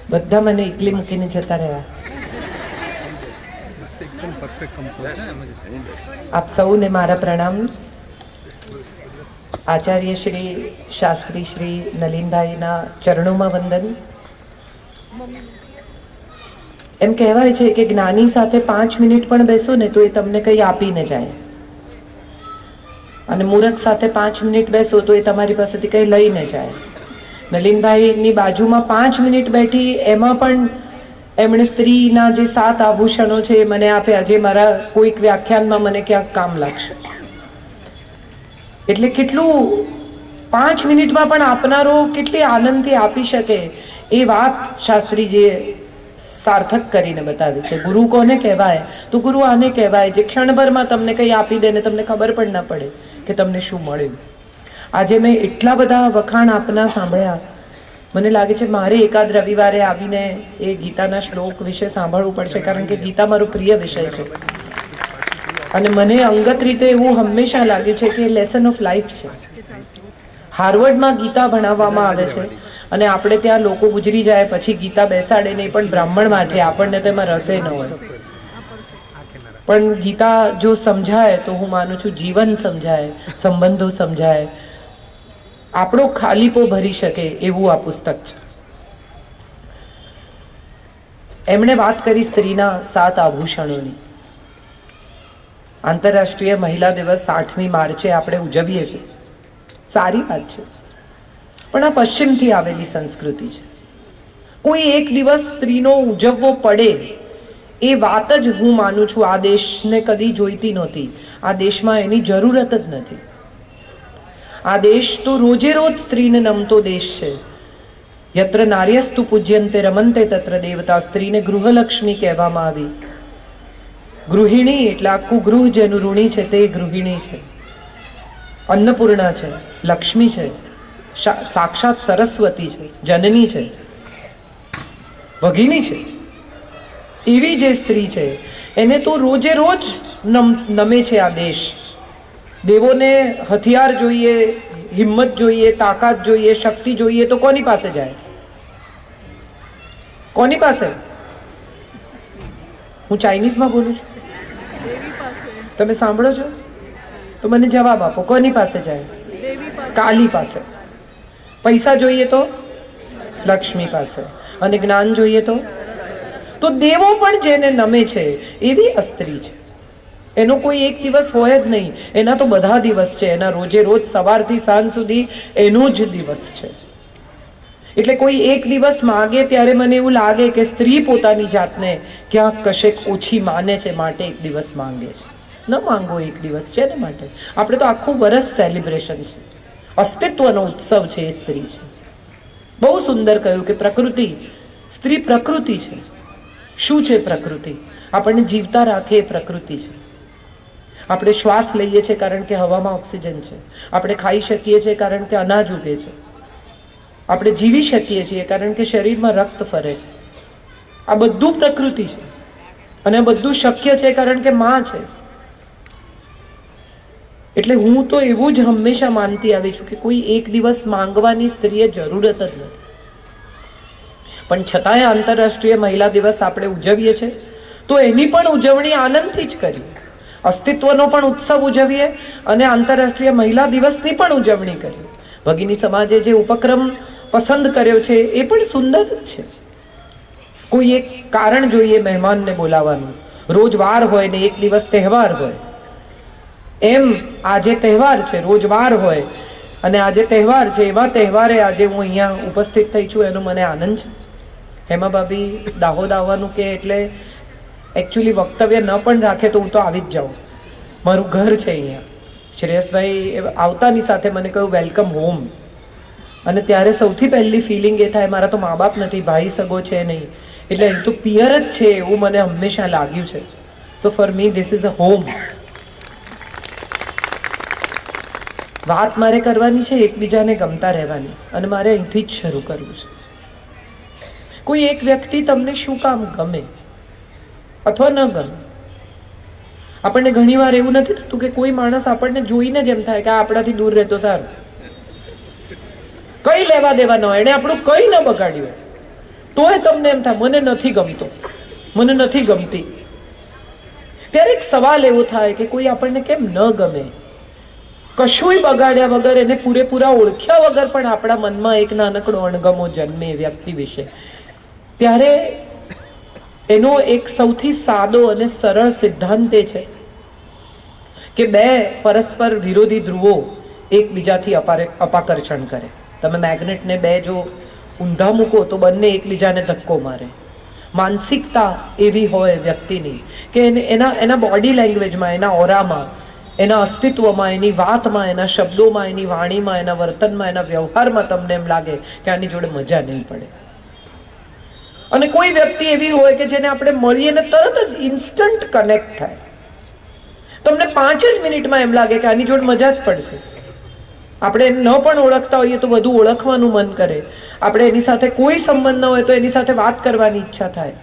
બધા મને એકલી મૂકીને જતા રહ્યા. આપ સૌને મારા પ્રણામ. આચાર્ય શ્રી શાસ્ત્રી શ્રી નલિનભાઈના ચરણોમાં વંદન. એમ કહેવાય છે કે જ્ઞાની સાથે 5 મિનિટ પણ બેસો ને તો એ તમને કંઈ આપીને જાય, અને મૂર્ખ સાથે 5 મિનિટ બેસો તો એ તમારી પાસેથી કંઈ લઈને જાય. નલિનભાઈની બાજુમાં 5 મિનિટ બેઠી, એમાં પણ એમણે સ્ત્રીના જે 7 આભૂષણો છે એ મને આપ્યા, જે મારા કોઈક વ્યાખ્યાનમાં મને ક્યાંક કામ લાગશે. એટલે કેટલું 5 મિનિટમાં પણ આપનારો કેટલી આનંદથી આપી શકે એ વાત શાસ્ત્રીજીએ સાર્થક કરીને બતાવી છે. ગુરુ કોને કહેવાય? તો ગુરુ આને કહેવાય જે ક્ષણભરમાં તમને કંઈ આપી દે ને તમને ખબર પણ ના પડે કે તમને શું મળ્યું. આજે મેં એટલા બધા વખાણ આપના સાંભળ્યા, મને લાગે છે મારે એકાદ રવિવારે આવીને એ ગીતાના શ્લોક વિશે સાંભળવું પડશે, કારણ કે ગીતા મારો પ્રિય વિષય છે. અને મને અંગત રીતે એવું હંમેશા લાગ્યું છે કે લેસન ઓફ લાઈફ છે. હાર્વર્ડમાં ગીતા ભણાવવામાં આવે છે અને આપણે ત્યાં લોકો ગુજરી જાય પછી ગીતા બેસાડે નહીં, પણ બ્રાહ્મણ વાંચે, આપણને તો એમાં રસે ન હોય. પણ ગીતા જો સમજાય તો હું માનું છું જીવન સમજાય, સંબંધો સમજાય, આપણો ખાલીપો ભરી શકે એવું આ પુસ્તક છે. એમણે વાત કરી સ્ત્રીના 7 આભૂષણોની. આંતરરાષ્ટ્રીય મહિલા દિવસ 8મી માર્ચે આપણે ઉજવીએ છીએ, સારી વાત છે, પણ આ પશ્ચિમથી આવેલી સંસ્કૃતિ છે. કોઈ એક દિવસ સ્ત્રીનો ઉજવવો પડે એ વાત જ હું માનું છું આ દેશને કદી જોઈતી નહોતી. આ દેશમાં એની જરૂરત જ નથી. આ દેશ તો રોજે રોજ સ્ત્રીને નમતો દેશ છે. યત્ર નાર્યસ્તુ પૂજ્યંતે રમંતે તત્ર દેવતા. સ્ત્રીને ગૃહલક્ષ્મી કહેવામાં આવી. ગૃહિણી એટલે આખું ગૃહ જેનું ઋણી છે તે ગૃહિણી છે, અન્નપૂર્ણા છે, લક્ષ્મી છે, સાક્ષાત સરસ્વતી છે, જનની છે, ભગિની છે. એવી જે સ્ત્રી છે એને તો રોજે રોજ નમે છે આ દેશ. દેવોને હથિયાર જોઈએ, હિંમત જોઈએ, તાકાત જોઈએ, શક્તિ જોઈએ તો કોની પાસે જાય? કોની પાસે? હું ચાઇનીઝમાં બોલું છું, તમે સાંભળો છો? તો મને જવાબ આપો, કોની પાસે જાય? કાલી પાસે. પૈસા જોઈએ તો લક્ષ્મી પાસે, અને જ્ઞાન જોઈએ તો દેવો પણ જેને નમે છે એવી અસ્ત્રી છે. એનો કોઈ એક દિવસ હોય જ નહીં, એના તો બધા દિવસ છે. એના રોજે રોજ સવારથી સાંજ સુધી એનો જ દિવસ છે. એટલે કોઈ એક દિવસ માગે ત્યારે મને એવું લાગે કે સ્ત્રી પોતાની જાતને ક્યાંક કશેક ઓછી માને છે, માટે એક દિવસ માંગે છે. ન માંગો, એક દિવસ છે ને માટે. આપણે તો આખું વર્ષ સેલિબ્રેશન છે, અસ્તિત્વનો ઉત્સવ છે એ સ્ત્રી છે. બહુ સુંદર કહ્યું કે પ્રકૃતિ, સ્ત્રી પ્રકૃતિ છે. શું છે પ્રકૃતિ? આપણને જીવતા રાખે એ પ્રકૃતિ છે. આપણે શ્વાસ લઈએ છીએ કારણ કે હવામાં ઓક્સિજન છે. આપણે ખાઈ શકીએ છીએ કારણ કે અનાજ ઉગે છે. આપણે જીવી શકીએ છીએ કારણ કે શરીરમાં રક્ત ફરે છે. આ બધું પ્રકૃતિ છે, અને બધું શક્ય છે કારણ કે માં છે. એટલે હું તો એવું જ હંમેશા માનતી આવી છું કે કોઈ એક દિવસ માંગવાની સ્ત્રીએ જરૂરત જ નથી. પણ છતાંય આંતરરાષ્ટ્રીય મહિલા દિવસ આપણે ઉજવીએ છીએ તો એની પણ ઉજવણી આનંદથી જ કરીએ. અસ્તિત્વનો પણ ઉત્સવ ઉજવીએ અને આંતરરાષ્ટ્રીય મહિલા દિવસની પણ ઉજવણી કરીએ. ભગિની સમાજે જે ઉપક્રમ પસંદ કર્યો છે એ પણ સુંદર જ છે. કોઈ એક કારણ જોઈએ મહેમાનને બોલાવવાનું. રોજ વાર હોય ને એક દિવસ તહેવાર હોય, એમ આજે તહેવાર છે, રોજ વાર હોય અને આજે તહેવાર છે. એવા તહેવારે આજે હું અહીંયા ઉપસ્થિત થઈ છું, એનો મને આનંદ છે. હેમા ભાભી દાહોદ આવવાનું કે એટલે એકચ્યુઅલી વક્તવ્ય ન પણ રાખે તો હું તો આવી જ જાઉં. મારું ઘર છે અહીંયા. શ્રેયસભાઈ આવતાની સાથે મને કહ્યું વેલકમ હોમ. અને ત્યારે સૌથી પહેલી ફિલિંગ એ થાય મારા તો મા બાપ નથી, ભાઈ સગો છે નહીં, એટલે અહીં તો પિયર જ છે એવું મને હંમેશા લાગ્યું છે. So for me this is a home. વાત મારે કરવાની છે એકબીજાને ગમતા રહેવાની, અને મારે અહીંથી જ શરૂ કરવું છે. કોઈ એક વ્યક્તિ તમને શું કામ ગમે અથવા ન ગમે? આપણને ઘણી વાર એવું નથી થતું કે કોઈ માણસ આપણને જોઈને જ એમ થાય કે આ આપણાથી દૂર રહેતો સારું, કઈ લેવા દેવા ન હોય, એને આપણું કઈ ન બગાડ્યું, તોય તમને એમ થાય મને નથી ગમતો, મને નથી ગમતી. ત્યારે એક સવાલ એવો થાય કે કોઈ આપણને કેમ ન ગમે? કશુંય બગાડ્યા વગર, એને પૂરેપૂરા ઓળખ્યા વગર પણ આપણા મનમાં એક નાનકડો અણગમો જન્મે વ્યક્તિ વિશે. ત્યારે એનો એક સૌથી સાદો અને સરળ સિદ્ધાંત એ છે કે બે પરસ્પર વિરોધી ધ્રુવો એકબીજાથી અપાકર્ષણ કરે. તમે મેગ્નેટને બે જો ઊંધા મૂકો તો બંને એકબીજાને ધક્કો મારે. માનસિકતા એવી હોય વ્યક્તિની કે એના બોડી લેંગ્વેજમાં, એના ઓરામાં, એના અસ્તિત્વમાં, એની વાતમાં, એના શબ્દોમાં, એની વાણીમાં, એના વર્તનમાં, એના વ્યવહારમાં તમને એમ લાગે કે આની જોડે મજા નહીં પડે. અને કોઈ વ્યક્તિ એવી હોય કે જેને આપણે મળીએ ને તરત જ ઇન્સ્ટન્ટ કનેક્ટ થાય. તમને 5 જ મિનિટમાં એમ લાગે કે આની જોડે મજા જ પડશે. આપણે ન પણ ઓળખતા હોઈએ તો વધુ ઓળખવાનું મન કરે. આપણે એની સાથે કોઈ સંબંધ ન હોય તો એની સાથે વાત કરવાની ઈચ્છા થાય.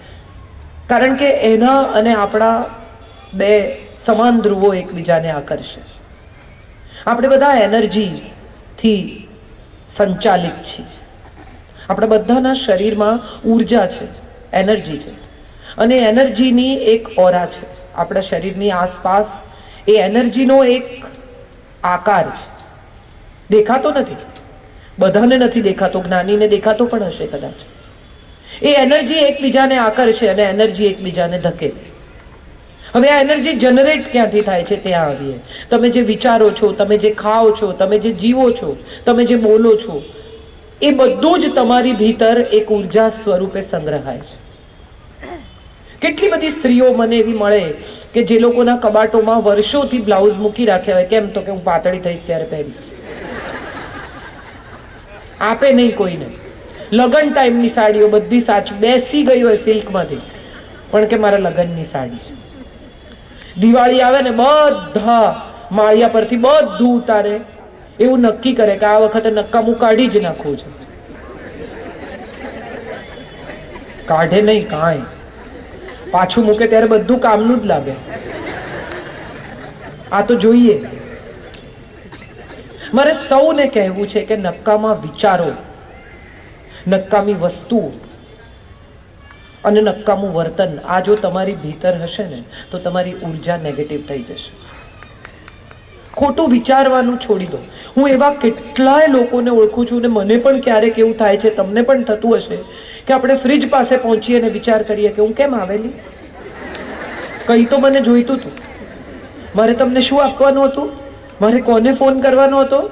કારણ કે એના અને આપણા બે સમાન ધ્રુવો એકબીજાને આકર્ષે. આપણે બધા એનર્જીથી સંચાલિત છીએ. આપણા બધાના શરીરમાં ઉર્જા છે, એનર્જી છે, અને એનર્જીની એક ઓરા છે. આપણા શરીરની આસપાસ એ એનર્જીનો એક આકાર છે. દેખાતો નથી, બધાને નથી દેખાતો, જ્ઞાનીને દેખાતો પણ હશે કદાચ. એ એનર્જી એકબીજાને આકર્ષે અને એનર્જી એકબીજાને ધકેલે. હવે આ એનર્જી જનરેટ ક્યાંથી થાય છે ત્યાં આવીએ. તમે જે વિચારો છો, તમે જે ખાઓ છો, તમે જે જીવો છો, તમે જે બોલો છો, એ બધું જ તમારી ભીતર એક ઉર્જા સ્વરૂપે સંગ્રહાય છે. કેટલી બધી સ્ત્રીઓ મને એવી મળે કે જે લોકોના કબાટોમાં વર્ષોથી બ્લાઉઝ મૂકી રાખ્યા હોય. કેમ? તો કે હું પાતળી થઈશ ત્યારે પહેરીશ. આપે નહીં કોઈને. લગ્ન ટાઈમની સાડીઓ બધી સાચી બેસી ગઈ હોય સિલ્કમાંથી, પણ કે મારા લગ્નની સાડી છે. દિવાળી આવે ને બધા માળિયા પરથી બધું ઉતારે, એવું નક્કી કરે કે આ વખતે નક્કામું કાઢી જ નાખવું છે. કાઢે નહીં કાંઈ, પાછું મૂકે ત્યારે બધું કામનું જ લાગે. આ તો જોઈએ. મારે સૌને કહેવું છે કે નક્કામાં વિચારો, નક્કામી વસ્તુઓ અને નક્કામું વર્તન આ જો તમારી ભીતર હશે ને તો તમારી ઉર્જા નેગેટિવ થઈ જશે. ખોટું વિચારવાનું છોડી દો. હું એવા કેટલાય લોકોને ઓળખું છું, ને મને પણ ક્યારેક એવું થાય છે, તમને પણ થતું હશે કે આપણે ફ્રીજ પાસે પહોંચીએ અને વિચાર કરીએ કે હું કેમ આવેલી, કંઈ તો મને જોઈતું હતું, મારે તમને શું આપવાનું હતું, મારે કોને ફોન કરવાનો હતો.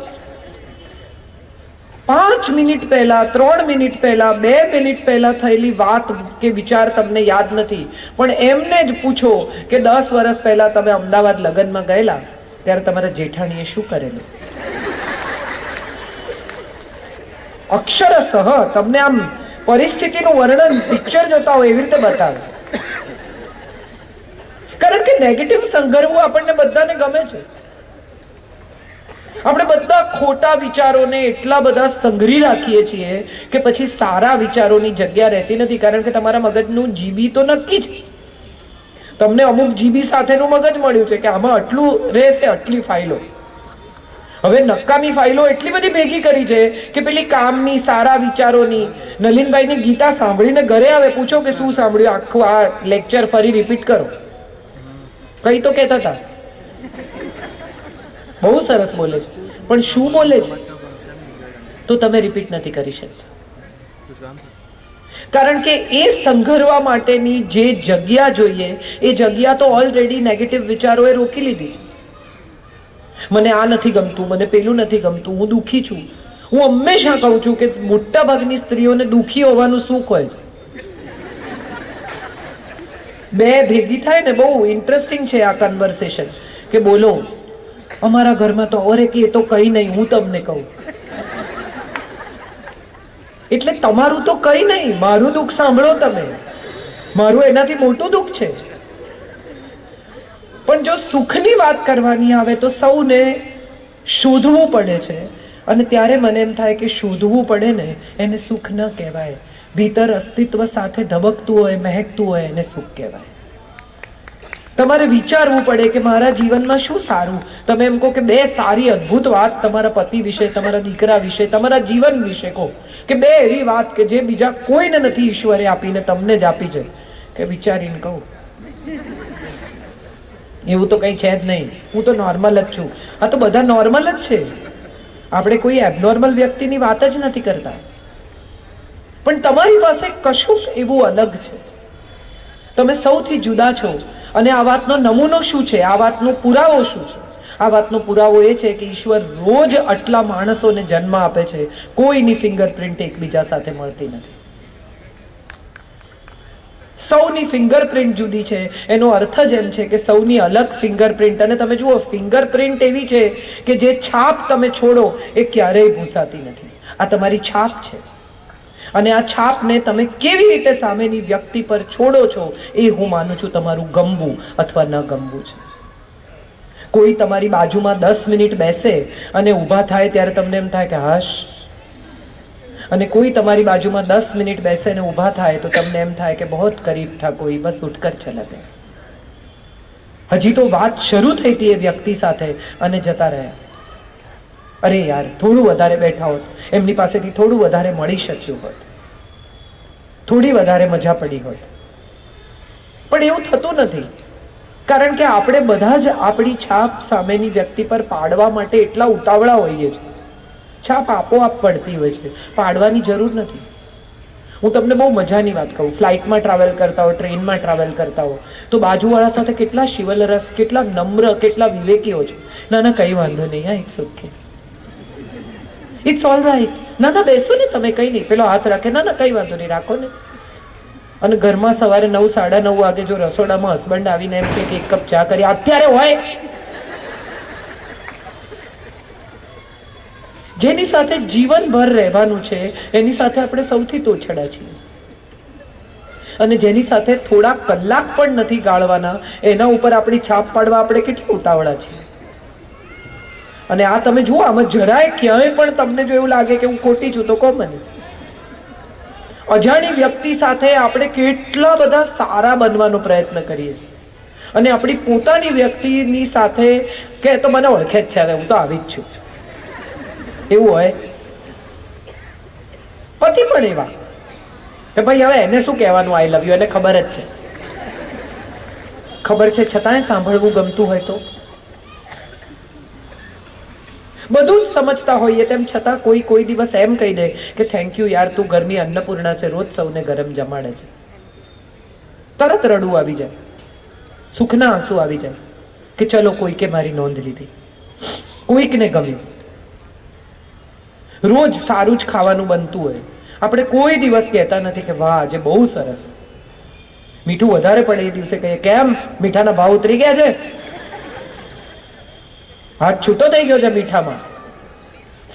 5 મિનિટ પહેલા, 3 મિનિટ પહેલા, 2 મિનિટ પહેલા થયેલી વાત કે વિચાર તમને યાદ નથી, પણ એમને જ પૂછો કે 10 વર્ષ પહેલા તમે અમદાવાદ લગ્નમાં ગયેલા ત્યારે તમારા જેઠાણીએ શું કરેલું. અક્ષરશઃ તમને આમ પરિસ્થિતિનું વર્ણન પિક્ચર જોતા હોય એવી રીતે બતાવે. કારણ કે નેગેટિવ સંગરવું આપણને બધાને ગમે છે. આપણે બધા ખોટા વિચારોને એટલા બધા સંઘરી રાખીએ છીએ કે પછી સારા વિચારોની જગ્યા રહેતી નથી. કારણ કે તમારા મગજનું જીબી તો નક્કી છે. તમને અમુક જીબી સાથેનું મગજ મળ્યું છે કે આમાં આટલું રહેશે, આટલી ફાઇલો. હવે નકામી ફાઇલો એટલી બધી ભેગી કરી છે કે પેલી કામની, સારા વિચારોની. નલિનભાઈની ગીતા સાંભળીને ઘરે આવે, પૂછો કે શું સાંભળ્યું, આખું આ લેક્ચર ફરી રિપીટ કરો. કઈ તો કહેતા હતા, બહુ સરસ બોલે છે, પણ શું બોલે છે તો તમે રિપીટ નથી કરી શકતા. કારણ કે એ સંઘરવા માટેની જે જગ્યા જોઈએ એ જગ્યા તો ઓલરેડી નેગેટિવ વિચારોએ રોકી લીધી છે. મને આ નથી ગમતું, મને પેલું નથી ગમતું, હું દુઃખી છું. હું હંમેશા કહું છું કે મોટા ભાગની સ્ત્રીઓને દુઃખી હોવાનું સુખ હોય છે. બે ભેગી થાય ને, બહુ ઇન્ટરેસ્ટિંગ છે આ કન્વર્સેશન કે બોલો અમારા ઘરમાં તો અરે કે એ તો કઈ નહીં, હું તમને કહું. એટલે તમારું તો કઈ નહીં, મારું દુઃખ સાંભળો તમે. મારું એનાથી મોટું દુઃખ છે. પણ જો સુખની વાત કરવાની આવે તો સૌને શોધવું પડે છે. અને ત્યારે મને એમ થાય કે શોધવું પડે ને એને સુખ ન કહેવાય. ભીતર અસ્તિત્વ સાથે ધબકતું હોય, મહેકતું હોય એને સુખ કહેવાય. તમારે વિચારવું પડે કે મારા જીવનમાં શું સારું. તમે એમ કહો કે બે સારી અદ્ભુત વાત તમારા પતિ વિશે, તમારા દીકરા વિશે, તમારા જીવન વિશે કહો કે બે એવી વાત કે જે બીજા કોઈને નથી ઈશ્વરે આપીને તમને જ આપી છે, કે વિચારીને કહું એવું તો કઈ છે જ નહીં, હું તો નોર્મલ જ છું. આ તો બધા નોર્મલ જ છે. આપણે કોઈ એબનોર્મલ વ્યક્તિની વાત જ નથી કરતા. પણ તમારી પાસે કશુંક એવું અલગ છે, તમે સૌથી જુદા છો. અને આ વાતનો નમૂનો શું છે, આ વાતનો પુરાવો શું છે? આ વાતનો પુરાવો એ છે કે ઈશ્વર રોજ આટલા માણસોને જન્મ આપે છે, કોઈની ફિંગરપ્રિન્ટ એકબીજા સાથે મળતી નથી. સૌની ફિંગરપ્રિન્ટ જુદી છે. એનો અર્થ જ એમ છે કે સૌની અલગ ફિંગરપ્રિન્ટ. અને તમે જુઓ, ફિંગરપ્રિન્ટ એવી છે કે જે છાપ તમે છોડો એ ક્યારેય ભૂસાતી નથી. આ તમારી છાપ છે. અને આ છાપને તમે કેવી રીતે સામેની વ્યક્તિ પર છોડો છો એ હું માનું છું તમારું ગમવું અથવા ન ગમવું છે. કોઈ તમારી બાજુમાં 10 મિનિટ બેસે અને ઊભા થાય ત્યારે તમને એમ થાય કે હાશ, અને કોઈ તમારી બાજુમાં 10 મિનિટ બેસે અને ઊભા થાય તો તમને એમ થાય કે બહોત કરીબ થા કોઈ, બસ ઉઠકર ચલા ગયા. હજી તો વાત શરૂ થઈ હતી એ વ્યક્તિ સાથે અને જતા રહ્યા. અરે યાર, થોડું વધારે બેઠા હોત, એમની પાસેથી થોડું વધારે મળી શક્યું હોત, થોડી વધારે મજા પડી હોત. પણ એવું થતું નથી, કારણ કે આપણે બધા જ આપણી છાપ સામેની વ્યક્તિ પર પાડવા માટે એટલા ઉતાવળા હોઈએ છીએ. છાપ આપોઆપ પડતી હોય છે, પાડવાની જરૂર નથી. હું તમને બહુ મજાની વાત કહું. ફ્લાઇટમાં ટ્રાવેલ કરતા હો, ટ્રેનમાં ટ્રાવેલ કરતા હો, તો બાજુવાળા સાથે કેટલા શિવલરસ, કેટલા નમ્ર, કેટલા વિવેકી હો છો. ના ના, કઈ વાંધો નહીં, હા, it's okay, it's all right. ના ના, બેસો ને તમે, કઈ નહીં. પેલો હાથ રાખે, ના ના, કઈ વાંધો નહીં, રાખો ને. અને ઘરમાં સવારે 9, 9:30 વાગે જો રસોડામાં હસબન્ડ આવીને એમ કે એક કપ ચા કરી, અત્યારે હોય. જેની સાથે જીવનભર રહેવાનું છે એની સાથે આપણે સૌથી તોછડા છીએ. અને જેની સાથે થોડા કલાક પણ નથી ગાળવાના એના ઉપર આપણી છાપ પાડવા આપણે કેટલી ઉતાવળા છીએ. અને આ તમે જુઓ, આમાં જરાય ક્યાંય પણ તમને જો એવું લાગે કે હું ખોટી છું તો કહો મને. અજાણી વ્યક્તિ સાથે આપણે કેટલા બધા સારા બનવાનો પ્રયત્ન કરીએ છીએ, અને આપણી પોતાની વ્યક્તિની સાથે કે તો મને ઓળખે જ છે, હવે હું તો આવી જ છું, એવું હોય. પતિ પણ એવા કે ભાઈ હવે એને શું કહેવાનું આઈ લવ યુ, એને ખબર જ છે, ખબર છે છતાંય સાંભળવું ગમતું હોય તો. બધું જ સમજતા હોઈએ તેમ છતાં કોઈ દિવસ એમ કહી દે કે થેન્ક યુ યાર, તું ઘરની અન્નપૂર્ણા છે, રોજ સૌને ગરમ જમાડે છે. તરત રડવું આવી જાય, સુખના આંસુ આવી જાય કે ચલો કોઈકે મારી નોંધ લીધી, કોઈકને ગમ્યું. રોજ સારું જ ખાવાનું બનતું હોય, આપણે કોઈ દિવસ કહેતા નથી કે વાહ આજે બહુ સરસ. મીઠું વધારે પડે એ દિવસે કહીએ કેમ મીઠાના ભાવ ઉતરી ગયા છે, હાથ છૂટો થઈ ગયો છે મીઠામાં.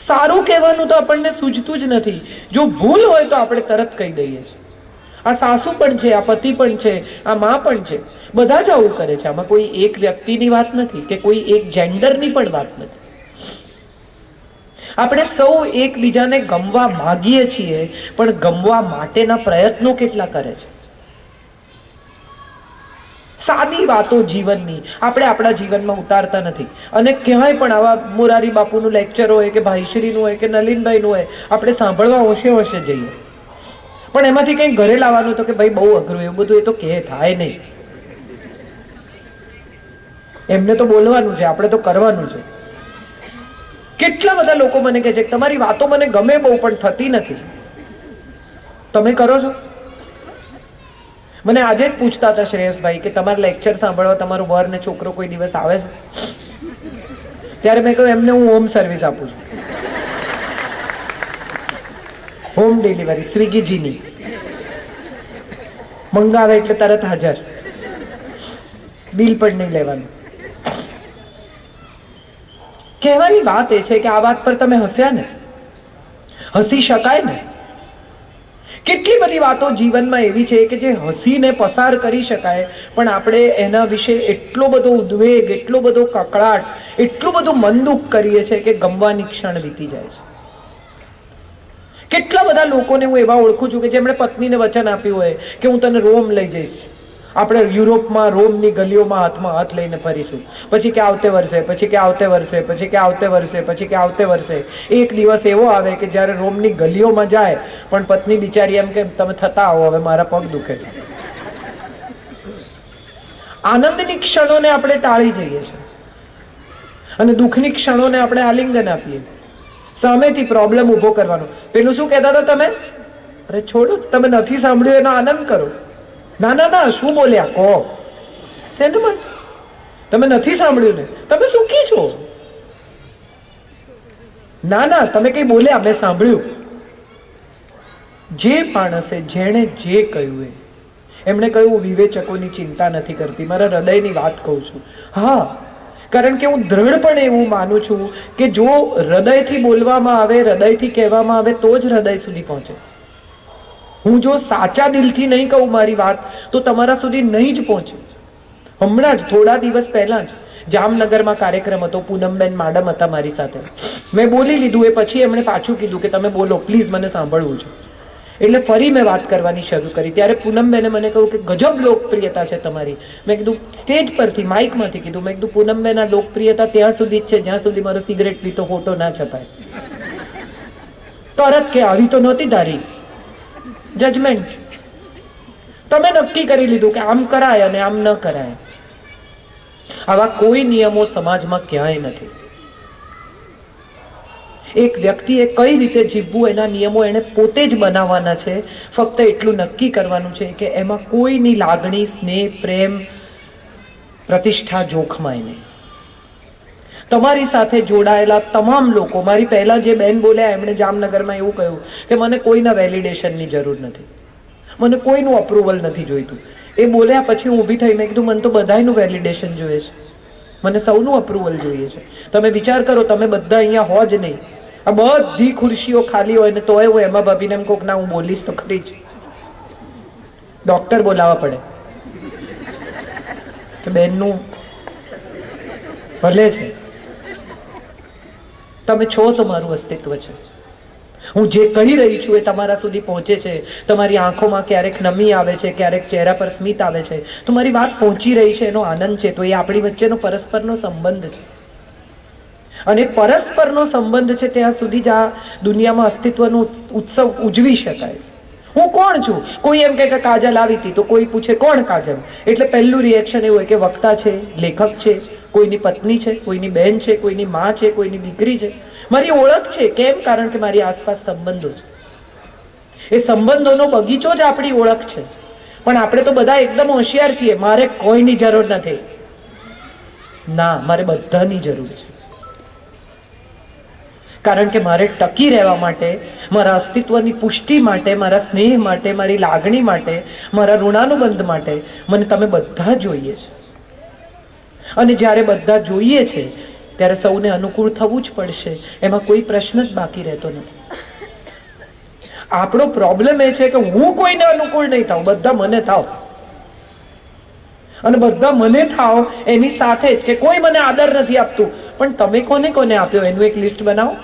સારું કહેવાનું તો આપણને સૂઝતું જ નથી. જો ભૂલ હોય તો આપણે તરત કહી દઈએ છીએ. આ સાસુ પણ છે, આ પતિ પણ છે, આ માં પણ છે, બધા જ આવું કરે છે. આમાં કોઈ એક વ્યક્તિની વાત નથી કે કોઈ એક જેન્ડરની પણ વાત નથી. આપણે સૌ એકબીજાને ગમવા માંગીએ છીએ, પણ ગમવા માટેના પ્રયત્નો કેટલા કરે છે. સાદી વાતો જીવનની આપણે આપણા જીવનમાં ઉતારતા નથી. અને ક્યાંય પણ આવા મોરારી બાપુનું લેક્ચર હોય કે ભાઈશ્રીનું હોય કે નલિનભાઈનું હોય, આપણે સાંભળવા હોશે જઈએ, પણ એમાંથી કંઈ ઘરે લાવવાનું તો કે ભાઈ બહુ અઘરું, એવું બધું એ તો કે થાય નહીં. એમને તો બોલવાનું છે, આપણે તો કરવાનું છે. કેટલા બધા લોકો મને કહે છે કે તમારી વાતો મને ગમે બહુ પણ થતી નથી. તમે કરો છો? મને આજે જ પૂછતા હતા શ્રેયસભાઈ કે તમારા લેક્ચર સાંભળવા તમારું વર ને છોકરો કોઈ દિવસ આવે છે? ત્યારે મેં કહ્યું એમને હું હોમ સર્વિસ આપું છું, હોમ ડિલિવરી, સ્વિગીજીની. મંગાવે એટલે તરત હાજર, બિલ પણ નહીં લેવાનું. કહેવાની વાત એ છે કે આ વાત પર તમે હસ્યા ને, હસી શકાય ને. કેટલી બધી વાતો જીવનમાં એવી છે કે જે હસીને પસાર કરી શકાય, પણ આપણે એના વિશે એટલો બધો ઉદ્વેગ, એટલો બધો કકળાટ, એટલું બધું મન દુઃખ કરીએ છીએ કે ગમવાની ક્ષણ વીતી જાય છે. કેટલા બધા લોકોને હું એવા ઓળખું છું કે જેમણે પત્નીને વચન આપ્યું હોય કે હું તને રોમ લઈ જઈશ, આપણે યુરોપમાં રોમની ગલીઓમાં હાથમાં હાથ લઈને ફરીશું, પછી કે આવતે વર્ષે, પછી કે આવતે વર્ષે, પછી કે આવતે વર્ષે, પછી કે આવતે વર્ષે. એક દિવસ એવો આવે કે જ્યારે રોમની ગલીઓમાં જાય પણ પત્ની બિચારી એમ કે તમે થતા આવો, હવે મારા પગ દુખે છે. આનંદની ક્ષણોને આપણે ટાળી જઈએ છીએ અને દુઃખની ક્ષણોને આપણે આલિંગન આપીએ. સામેથી પ્રોબ્લેમ ઉભો કરવાનો. પેલું શું કહેતા હતા તમે? અરે છોડો, તમે નથી સાંભળ્યું એનો આનંદ કરો. ના ના ના, શું બોલ્યા કહો. શેનું? તમે નથી સાંભળ્યું ને, તમે સુખી છો. ના ના, તમે કઈ બોલ્યા, મેં સાંભળ્યું. જે માણસે જેણે જે કહ્યું એમણે કહ્યું વિવેચકોની ચિંતા નથી કરતી, મારા હૃદયની વાત કહું છું. હા, કારણ કે હું દ્રઢપણે એવું માનું છું કે જો હૃદયથી બોલવામાં આવે, હૃદયથી કહેવામાં આવે તો જ હૃદય સુધી પહોંચે. હું જો સાચા દિલથી નહીં કહું મારી વાત તો તમારા સુધી નહીં જ પહોંચે. હમણાં જ થોડા દિવસ પહેલા જ જામનગરમાં કાર્યક્રમ હતો, પૂનમબેન માડમ હતા મારી સાથે. મેં બોલી લીધું, એ પછી એમણે પાછું કીધું કે તમે બોલો પ્લીઝ, મને સાંભળવું છે. એટલે ફરી મેં વાત કરવાની શરૂ કરી. ત્યારે પૂનમબેને મને કહ્યું કે ગજબ લોકપ્રિયતા છે તમારી. મેં કીધું સ્ટેજ પરથી, માઇકમાંથી કીધું. મેં કીધું પૂનમબેન, આ લોકપ્રિયતા ત્યાં સુધી જ છે જ્યાં સુધી મારો સિગરેટ પીતો ફોટો ના છપાય. તરત કે આવી તો નહોતી તારી જજમેન્ટ. તમે નક્કી કરી લીધું કે આમ કરાય અને આમ ન કરાય. આવા કોઈ નિયમો સમાજમાં ક્યાંય નથી. એક વ્યક્તિએ કઈ રીતે જીવવું એના નિયમો એને પોતે જ બનાવવાના છે. ફક્ત એટલું નક્કી કરવાનું છે કે એમાં કોઈની લાગણી, સ્નેહ, પ્રેમ, પ્રતિષ્ઠા જોખમાય નહીં. તમારી સાથે જોડાયેલા તમામ લોકો, મારી પહેલા જે બેન બોલ્યા એમણે જામનગરમાં એવું કહ્યું કે મને કોઈના વેલિડેશનની જરૂર નથી, મને કોઈનું અપ્રુવલ નથી જોઈતું. એ બોલ્યા પછી હું ઊભી થઈ, મેં કીધું મને તો બધાયનું વેલિડેશન જોઈએ છે, મને સૌનું અપ્રુવલ જોઈએ છે. તમે વિચાર કરો, તમે બધા અહીંયા હો જ નહીં, આ બધી ખુરશીઓ ખાલી હોય ને તોય હું એમાં ભાભીને એમ કહું ના હું બોલીશ તો ખરી જ. ડોક્ટર બોલાવવા પડે કે બેનનું ભલે છે, તમે છો તો મારું અસ્તિત્વ છે. હું જે કહી રહી છું એ તમારા સુધી પહોંચે છે. તમારી આંખોમાં ક્યારેક નમી આવે છે, ક્યારેક ચહેરા પર સ્મિત આવે છે, તો મારી વાત પહોંચી રહી છે, એનો આનંદ છે. તો એ આપણી વચ્ચેનો પરસ્પરનો સંબંધ છે. અને પરસ્પરનો સંબંધ છે ત્યાં સુધી જ આ દુનિયામાં અસ્તિત્વનો ઉત્સવ ઉજવી શકાય છે. હું કોણ છું? કોઈ એમ કે કાજલ આવી હતી તો કોઈ પૂછે કોણ કાજલ? એટલે પહેલું રિએક્શન એવું હોય કે વક્તા છે, લેખક છે, કોઈની પત્ની છે, કોઈની બહેન છે, કોઈની માં છે, કોઈની દીકરી છે. મારી ઓળખ છે. કેમ? કારણ કે મારી આસપાસ સંબંધો છે. એ સંબંધોનો બગીચો જ આપણી ઓળખ છે. પણ આપણે તો બધા એકદમ હોશિયાર છીએ, મારે કોઈની જરૂર નથી. ના, મારે બધાની જરૂર છે. કારણ કે મારે ટકી રહેવા માટે, મારા અસ્તિત્વની પુષ્ટિ માટે, મારા સ્નેહ માટે, મારી લાગણી માટે, મારા ઋણાનુબંધ માટે મને તમે બધા જોઈએ છે. અને જ્યારે બધા જોઈએ છે ત્યારે સૌને અનુકૂળ થવું જ પડશે. એમાં કોઈ પ્રશ્ન જ બાકી રહેતો નથી. આપણો પ્રોબ્લેમ એ છે કે હું કોઈને અનુકૂળ નહીં થાઉં, બધા મને થાવ. અને બધા મને થાવ એની સાથે જ કે કોઈ મને આદર નથી આપતું, પણ તમે કોને કોને આપ્યો એનું એક લિસ્ટ બનાવો.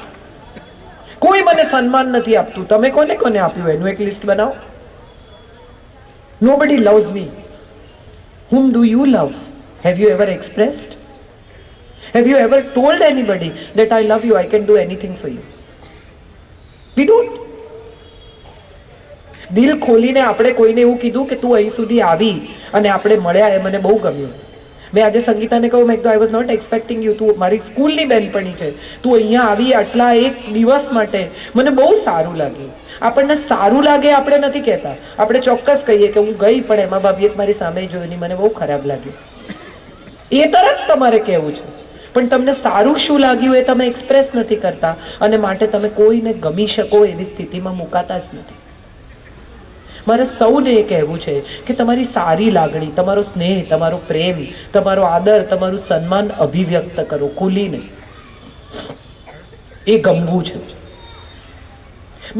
કોઈ મને સન્માન નથી આપતું, તમે કોને કોને આપ્યું એનું એક લિસ્ટ બનાવો. Nobody loves me. Whom do you love? Have you ever expressed? Have you ever told anybody that I love you, I can do anything for you? We don't. દિલ ખોલીને આપણે કોઈને એવું કીધું કે તું અહીં સુધી આવી અને આપણે મળ્યા, એ મને બહુ ગમ્યું. મેં આજે સંગીતાને કહ્યું, મેં કીધું I was not expecting you, તું મારી સ્કૂલની બેનપણી છે, તું અહીંયા આવી આટલા એક દિવસ માટે, મને બહુ સારું લાગ્યું. આપણને સારું લાગે આપણે નથી કહેતા, આપણે ચોક્કસ કહીએ કે હું ગઈ પણ એમાં ભાભીએ મારી સામે જોયું નહીં, મને બહુ ખરાબ લાગ્યું. એ તરત તમારે કહેવું છે. પણ તમને સારું શું લાગ્યું એ તમે એક્સપ્રેસ નથી કરતા, અને માટે તમે કોઈને ગમી શકો એવી સ્થિતિમાં મુકાતા જ નથી. મારે સૌને એ કહેવું છે કે તમારી સારી લાગણી, તમારો સ્નેહ, તમારો પ્રેમ, તમારો આદર, તમારું સન્માન અભિવ્યક્ત કરો ખુલીને. એ ગમવું છે.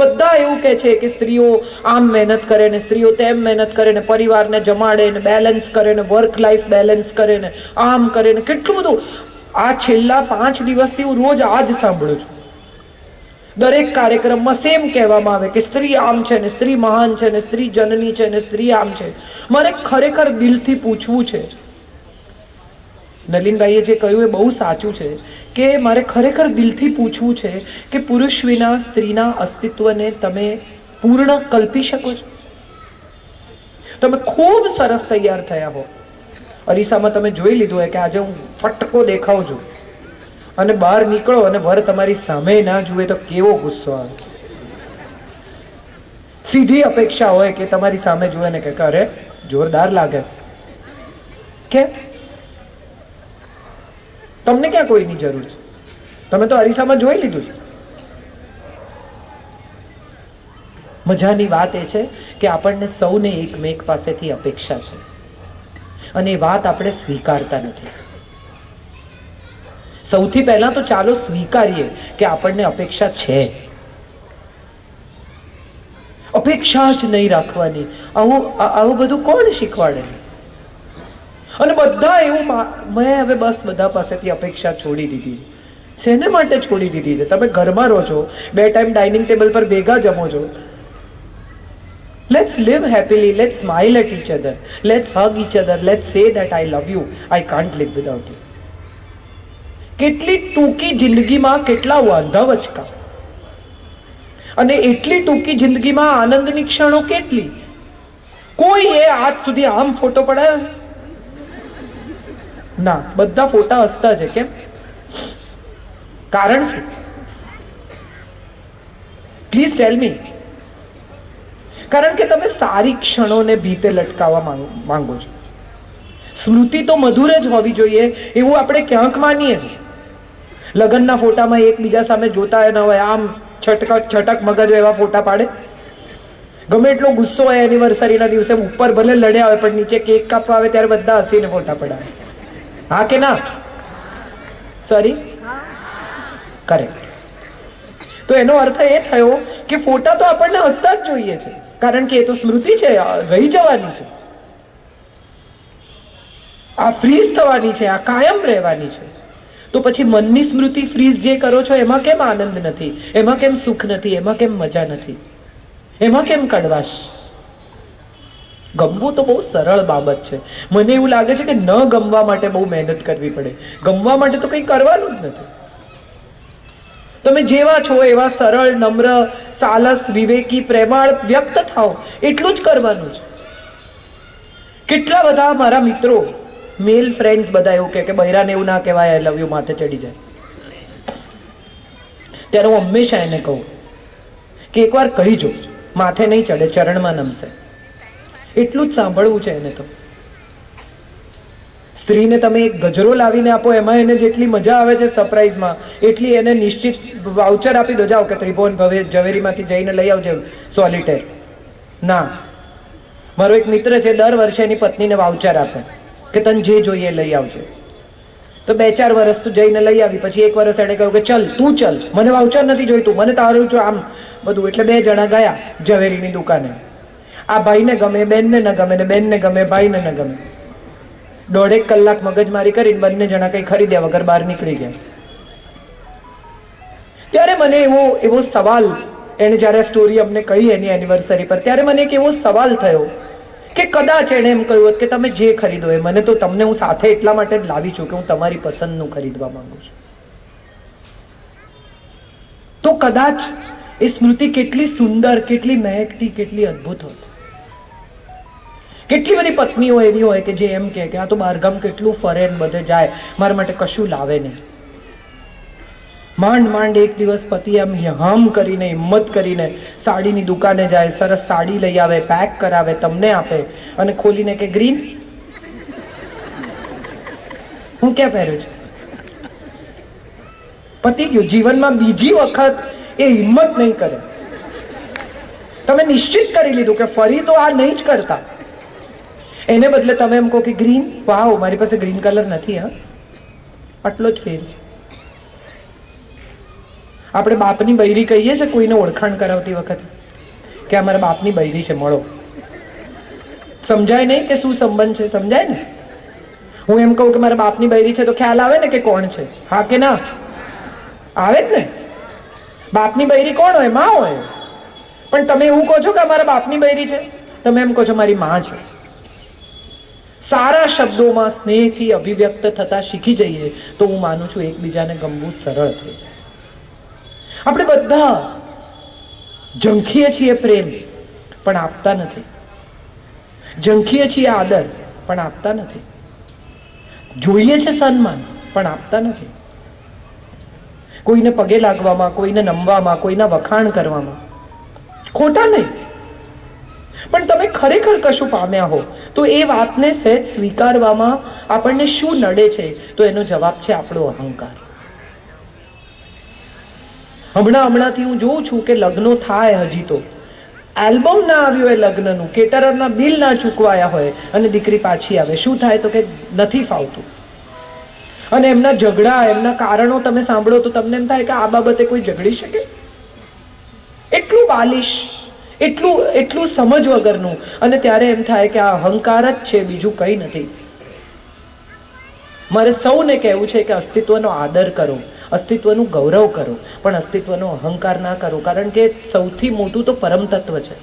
બધા એવું કહે છે કે સ્ત્રીઓ આમ મહેનત કરે ને સ્ત્રીઓ તેમ મહેનત કરે ને પરિવારને જમાડે ને બેલેન્સ કરે ને વર્ક લાઈફ બેલેન્સ કરે ને આમ કરે ને કેટલું બધું. આ છેલ્લા 5 દિવસથી હું રોજ આ જ સાંભળું છું. દરેક કાર્યક્રમમાં સેમ કહેવામાં આવે કે સ્ત્રી આમ છે ને, સ્ત્રી મહાન છે ને, સ્ત્રી જનની છે ને, સ્ત્રી આમ છે. મારે ખરેખર દિલથી પૂછવું છે, નલિનભાઈએ જે કહ્યું એ બહુ સાચું છે, કે મારે ખરેખર દિલથી પૂછવું છે કે પુરુષ વિના સ્ત્રીના અસ્તિત્વને તમે પૂર્ણ કલ્પી શકો છો? તમે ખૂબ સરસ તૈયાર થયા હો, અરીસામાં તમે જોઈ લીધું હોય કે આજે હું ફટકો દેખાઉં છું, અને બહાર નીકળો અને વર તમારી સામે ના જુએ તો કેવો ગુસ્સો આવે. સીધી અપેક્ષા હોય કે તમારી સામે જુએ ને કે અરે જોરદાર લાગે. કે તમને ક્યાં કોઈની જરૂર છે? તમે તો અરીસામાં જોઈ લીધું છે. મજાની વાત એ છે કે આપણને સૌને એકમેક પાસેથી અપેક્ષા છે, અને એ વાત આપણે સ્વીકારતા નથી. સૌથી પહેલા તો ચાલો સ્વીકારીએ કે આપણને અપેક્ષા છે. અપેક્ષા જ નહીં રાખવાની, આવું બધું કોણ શીખવાડે? અને બધા એવું, મેં હવે બસ બધા પાસેથી અપેક્ષા છોડી દીધી છે. શેને માટે છોડી દીધી છે? તમે ઘરમાં રહો છો, 2 ટાઈમ ડાઇનિંગ ટેબલ પર ભેગા જમો છો. Let's live happily, let's smile at each other, let's hug each other, let's say that I love you, I can't live without you. કેટલી ટૂંકી જિંદગીમાં કેટલા વાંધા વચકા, અને એટલી ટૂંકી જિંદગીમાં આનંદની ક્ષણો કેટલી. કોઈ એ આજ સુધી આમ ફોટો પડાયો ના, બધા ફોટા હસતા છે. કેમ? કારણ શું? પ્લીઝ ટેલ મી. કારણ કે તમે સારી ક્ષણોને ભીતે લટકાવવા માંગો છો. સ્મૃતિ તો મધુર જ હોવી જોઈએ એવું આપણે ક્યાંક માનીએ છીએ. લગ્નના ફોટામાં એકબીજા સામે જોતા ન હોય, આમ છટક મગજ એવા ફોટા પાડે. ગમે એટલો ગુસ્સો હોય એનિવર્સરીના દિવસે, ઉપર ભલે લડ્યા હોય પણ નીચે કેક કાપવા આવે ત્યારે બધા હસીને ફોટા પડાવે. હા કે ના? Sorry, correct. તો એનો અર્થ એ થયો કે ફોટા તો આપણને હસતા જ જોઈએ છે, કારણ કે એ તો સ્મૃતિ છે, રહી જવાની છે, આ ફ્રીઝ થવાની છે, આ કાયમ રહેવાની છે. તો પછી મનની સ્મૃતિ ફ્રીઝ જે કરો છો એમાં કેમ આનંદ નથી? એમાં કેમ સુખ નથી? એમાં કેમ મજા નથી? એમાં કેમ કડવાશ? ગમવું તો બહુ સરળ બાબત છે. મને એવું લાગે છે કે ન ગમવા માટે બહુ મહેનત કરવી પડે. ગમવા માટે તો કંઈ કરવાનું જ નથી. તમે જેવા છો એવા સરળ, નમ્ર, સાલસ, વિવેકી, પ્રેમાળ વ્યક્ત થાઓ, એટલું જ કરવાનું છે. કેટલા બધા મારા મિત્રો, મેલ ફ્રેન્ડ્સ બધા એવું કે બૈરાને એવું ના કહેવાય, આઈ લવ યુ માથે ચડી જાય. ત્યારે હું હંમેશા એને કહું કે એકવાર કહીજો, માથે નહીં ચડે, ચરણમાં નમશે. એટલું જ સાંભળવું છે એને. તો સ્ત્રીને તમે એક ગજરો લાવીને આપો, એમાં એને જેટલી મજા આવે છે સરપ્રાઈઝમાં, એટલી એને નિશ્ચિત વાઉચર આપી દો, જાઓ કે ત્રિભુવન ઝવેરીમાંથી જઈને લઈ આવજો સોલિટેર. ના, મારો એક મિત્ર છે, દર વર્ષે એની પત્નીને વાઉચર આપે કે તને જે જોઈએ લઈ આવજો. તો 2-4 વર્ષ તું જઈને લઈ આવી, પછી 1 વર્ષ એને કહ્યું કે ચલ તું ચલ, મને વાઉચર નથી જોઈતું, મને તારું જો આમ બધું. એટલે 2 જણા ગયા ઝવેરીની દુકાને. આ ભાઈને ગમે, બેનને ન ગમે, ને બેનને ગમે, ભાઈને ન ગમે. 1.5 કલાક મગજમારી કરીને બંને જણા કઈ ખરીદ્યા વગર બહાર નીકળી ગયા. ત્યારે મને એવો સવાલ, એને જયારે સ્ટોરી અમને કહી એની એનિવર્સરી પર, ત્યારે મને એક એવો સવાલ થયો કે કદાચ એને એમ કહ્યું કે તમે જે ખરીદો એ મને તો તમને હું સાથે એટલા માટે જ લાવી છું કે હું તમારી પસંદનું ખરીદવા માંગુ છું. તો કદાચ એ સ્મૃતિ કેટલી સુંદર, કેટલી મહેકતી, કેટલી અદ્ભુત હોત. કેટલી બધી પત્નીઓ એવી હોય કે જે એમ કે આ તો બહારગામ કેટલું ફરે ને બધે જાય, મારા માટે કશું લાવે નહીં. માંડ એક દિવસ પતિ આમ હામ કરીને, હિંમત કરીને સાડીની દુકાને જાય, સરસ સાડી લઈ આવે, પેક કરાવે, તમને આપે, અને ખોલીને કે ગ્રીન, હું ક્યાં પહેર્યું છે? પતી ગયું. જીવનમાં બીજી વખત એ હિંમત નહીં કરે. તમે નિશ્ચિત કરી લીધું કે ફરી તો આ નહીં જ કરતા. એને બદલે તમે એમ કહો કે ગ્રીન, વાવ, મારી પાસે ગ્રીન કલર નથી. હા, આટલો જ ફેર છે. આપણે બાપની બૈરી કહીએ છીએ કોઈને ઓળખાણ કરાવતી વખતે કે અમારા બાપની બૈરી છે, મળો. સમજાય નહીં કે શું સંબંધ છે? સમજાય ને? હું એમ કહું કે મારા બાપની બૈરી છે તો ખ્યાલ આવે ને કે કોણ છે? હા કે ના? આવે જ ને? બાપની બૈરી કોણ હોય? માં હોય. પણ તમે એવું કહો છો કે અમારા બાપની બૈરી છે? તમે એમ કહો છો મારી માં છે. સારા શબ્દોમાં સ્નેહથી અભિવ્યક્ત થતા શીખી જઈએ તો હું માનું છું એકબીજાને ગમવું સરળ થઈ જાય. આપણે બધા ઝંખીએ છીએ પ્રેમ, પણ આપતા નથી. ઝંખીએ છીએ આદર, પણ આપતા નથી. જોઈએ છે સન્માન, પણ આપતા નથી. કોઈને પગે લાગવામાં, કોઈને નમવામાં, કોઈના વખાણ કરવામાં ખોટા નહીં, પણ તમે ખરેખર કશું પામ્યા હો તો એ વાતને સહેજ સ્વીકારવામાં આપણને શું નડે છે? તો એનો જવાબ છે આપણો અહંકાર. હમણાંથી હું જોઉં છું કે લગ્નો થાય, હજી તો એલ્બમ ના આવ્યું હોય લગ્નનું, કેટરરના બિલ ના ચૂકવાયા હોય અને દીકરી પાછી આવે, શું થાય? તો કે નથી ફાવતું. અને એમના ઝઘડા, એમના કારણો તમે સાંભળો તો તમને એમ થાય કે આ બાબતે કોઈ ઝઘડી શકે? એટલું બાલિશ, એટલું સમજ વગરનું. અને ત્યારે એમ થાય કે આ અહંકાર જ છે, બીજું કંઈ નથી. મારે સૌને કહેવું છે કે અસ્તિત્વનો આદર કરો, અસ્તિત્વનું ગૌરવ કરો, પણ અસ્તિત્વનો અહંકાર ના કરો. કારણ કે સૌથી મોટું તો પરમ તત્વ છે,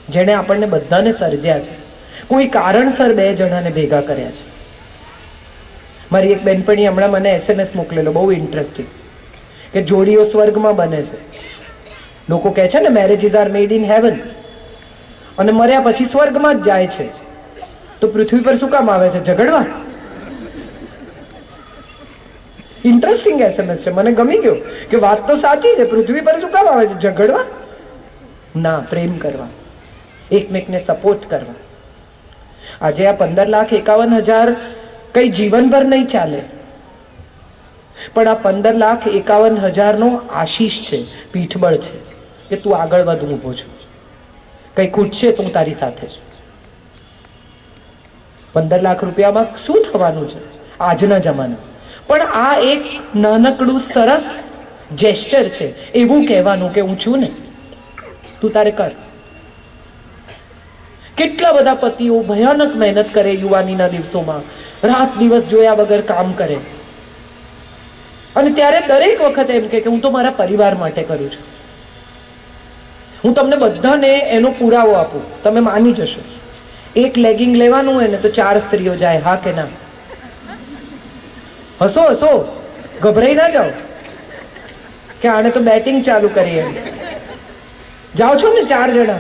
જેણે આપણને બધાને સર્જ્યા છે. કોઈ કારણસર બે જણાને ભેગા કર્યા છે. મારી એક બેનપણી હમણાં મને SMS મોકલેલો, બહુ ઇન્ટરેસ્ટિંગ, કે જોડીઓ સ્વર્ગમાં બને છે. લોકો કહે છે ને marriages are made in heaven, અને મર્યા પછી સ્વર્ગમાં જ જાય છે. તો પૃથ્વી પર શું કામ આવે છે? ઝઘડવા? ઇન્ટરેસ્ટિંગ SMS છે, મને ગમી ગયો કે વાત તો સાચી છે. પૃથ્વી પર શું કામ આવે છે? ઝઘડવા? ના, પ્રેમ કરવા, એકમેકને સપોર્ટ કરવા. આજે આ 15,51,000 કઈ જીવનભર નહીં ચાલે, પણ આ 15,51,000 નો આશીષ છે, પીઠબળ છે કે તું આગળ વધ, હું ઊભો છું. કઈ ખૂટશે તો હું તારી સાથે છું. 15 લાખ રૂપિયામાં શું થવાનું છે આજના જમાના? પણ આ એક નાનકડું સરસ જેસ્ચર છે, એવું કહેવાનું કે હું છું ને, તું તારે કર. કેટલા બધા પતિઓ ભયાનક મહેનત કરે યુવાનીના દિવસોમાં, રાત દિવસ જોયા વગર કામ કરે, અને ત્યારે દરેક વખતે એમ કે હું તો મારા પરિવાર માટે કરું છું. હું તમને બધાને એનો પુરાવો આપું, તમે માની જશો. એક લેગિંગ લેવાનું હોય ને તો 4 સ્ત્રીઓ જાય, હા કે ના? હસો હસો, ગભરાઈ ના જાઓ કે આને તો બેટિંગ ચાલુ કરી. એમ જાઓ છો ને 4 જણા,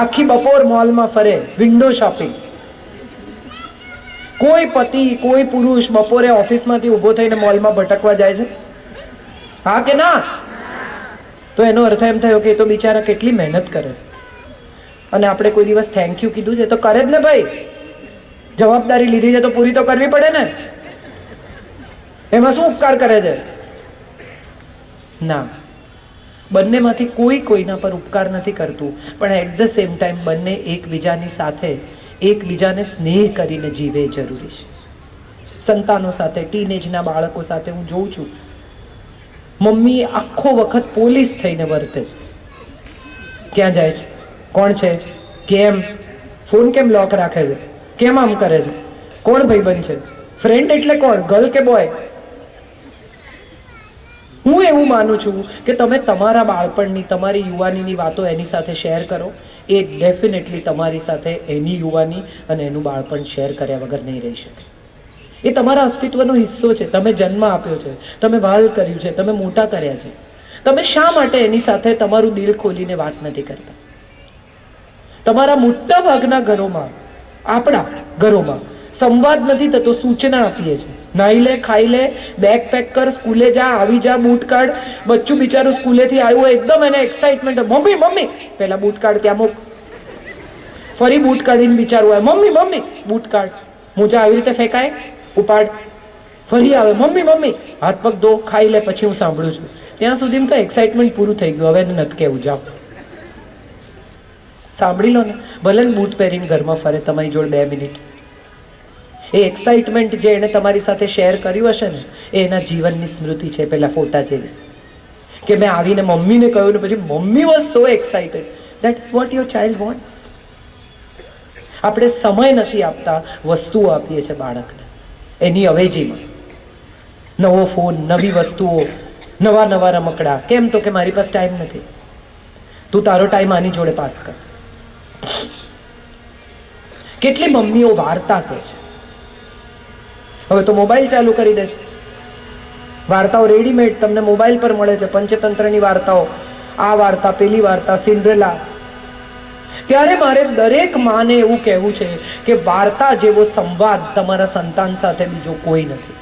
આખી બપોર મોલમાં ફરે, વિન્ડો શોપિંગ. કોઈ પતિ, કોઈ પુરુષ બપોરે ઓફિસમાંથી ઉભો થઈને મોલમાં ભટકવા જાય છે? હા કે ના? તો એનો અર્થ એમ થયો કે એ તો બિચારા કેટલી મહેનત કરે છે. અને આપણે કોઈ દિવસ થેન્ક યુ કીધું છે? તો કરે જ ને ભાઈ, જવાબદારી લીધી છે તો પૂરી તો કરવી પડે ને. એમાં શું ઉપકાર કરે છે? ના, બંનેમાંથી કોઈ કોઈના પર ઉપકાર નથી કરતું, પણ એટ ધ સેમ ટાઈમ બંને એકબીજાની સાથે એકબીજાને સ્નેહ કરીને જીવે જરૂરી છે. સંતાનો સાથે, ટીનેજના બાળકો સાથે હું જોઉં છું, મમ્મી આખો વખત પોલીસ થઈને વર્તે છે. ક્યાં જાય છે? કોણ છે? કેમ? ફોન કેમ લોક રાખે છે? કેમ આમ કરે છે? કોણ ભાઈબંધ છે? ફ્રેન્ડ એટલે કોણ? ગર્લ કે બોય? હું એવું માનું છું કે તમે તમારા બાળપણની, તમારી યુવાનીની વાતો એની સાથે શેર કરો. એ ડેફિનેટલી તમારી સાથે એની યુવાની અને એનું બાળપણ શેર કર્યા વગર નહીં રહી શકે. એ તમારા અસ્તિત્વનો હિસ્સો છે. તમે જન્મ આપ્યો છે, તમે વાલ કર્યું છે, તમે મોટા કર્યા છે. તમે શા માટે એની સાથે તમારું દિલ ખોલીને વાત નથી કરતા? તમારા મોટા ભાગના ઘરોમાં, આપણા ઘરોમાં સંવાદ નથી થતો, સૂચના આપીએ છીએ. નાઈ લે, ખાઈ લે, બેગ પેક કર, સ્કૂલે જા, આવી જા, બૂટ કાઢ. બચ્ચું બિચારું સ્કૂલેથી આવ્યું હોય, એકદમ એને એક્સાઇટમેન્ટ, મમ્મી મમ્મી, પેલા બૂટ કાઢ, ત્યાં મૂક. ફરી બૂટ કાઢીને બિચારું આવે, મમ્મી મમ્મી, બૂટ કાઢ. મોજા આવી રીતે ફેંકાય? ઉપાડ. ફરી આવે, મમ્મી મમ્મી, હાથ પગ ધો, ખાઈ લે, પછી હું સાંભળું છું. ત્યાં સુધી તો એક્સાઇટમેન્ટ પૂરું થઈ ગયું, હવે એને નથી કહેવું, જાઓ. સાંભળી લો ને, ભલે ને બૂટ પહેરીને ઘરમાં ફરે તમારી જોડે 2 મિનિટ. એ એક્સાઇટમેન્ટ જે એને તમારી સાથે શેર કર્યું હશે ને, એ એના જીવનની સ્મૃતિ છે, પેલા ફોટા જેવી. કે મેં આવીને મમ્મીને કહ્યું ને પછી mummy was so excited. That is what your child wants. આપણે સમય નથી આપતા, વસ્તુઓ આપીએ છીએ બાળકને એની અવેજીમાં. નવો ફોન, નવી વસ્તુઓ, નવા નવા રમકડા. કેમ? તો કે મારી પાસે ટાઈમ નથી. તું તારો ટાઈમ આની જોડે પાસ કર. કેટલી મમ્મીઓ વાર્તા કહે છે. હવે તો મોબાઈલ ચાલુ કરી દે છે. વાર્તાઓ રેડીમેડ તમને મોબાઈલ પર મળે છે. પંચતંત્રની વાર્તાઓ, આ વાર્તા, પેલી વાર્તા, સિન્ડ્રેલા. ત્યારે મારે દરેક માને એવું કહેવું છે કે વાર્તા જેવો સંવાદ તમારા સંતાન સાથે બીજો કોઈ નથી.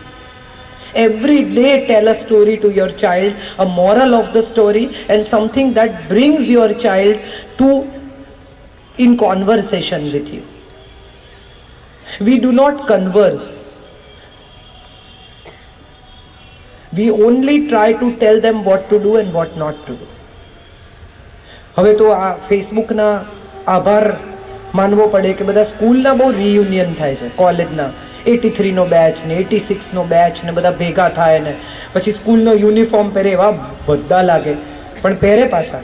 Every day tell a story to your child, a moral of the story and something that brings your child to in conversation with you. We do not converse. We only try to tell them what to do and what not to do. હવે તો આ ફેસબુકના આભાર માનવો પડે કે બધા સ્કૂલના બહુ રિયુનિયન થાય છે. કોલેજના 83 નો બેચ ને 86 નો બેચ ને બધા ભેગા થાય ને પછી સ્કૂલનો યુનિફોર્મ પહેરે. એવા બધા લાગે પણ પહેરે પાછા.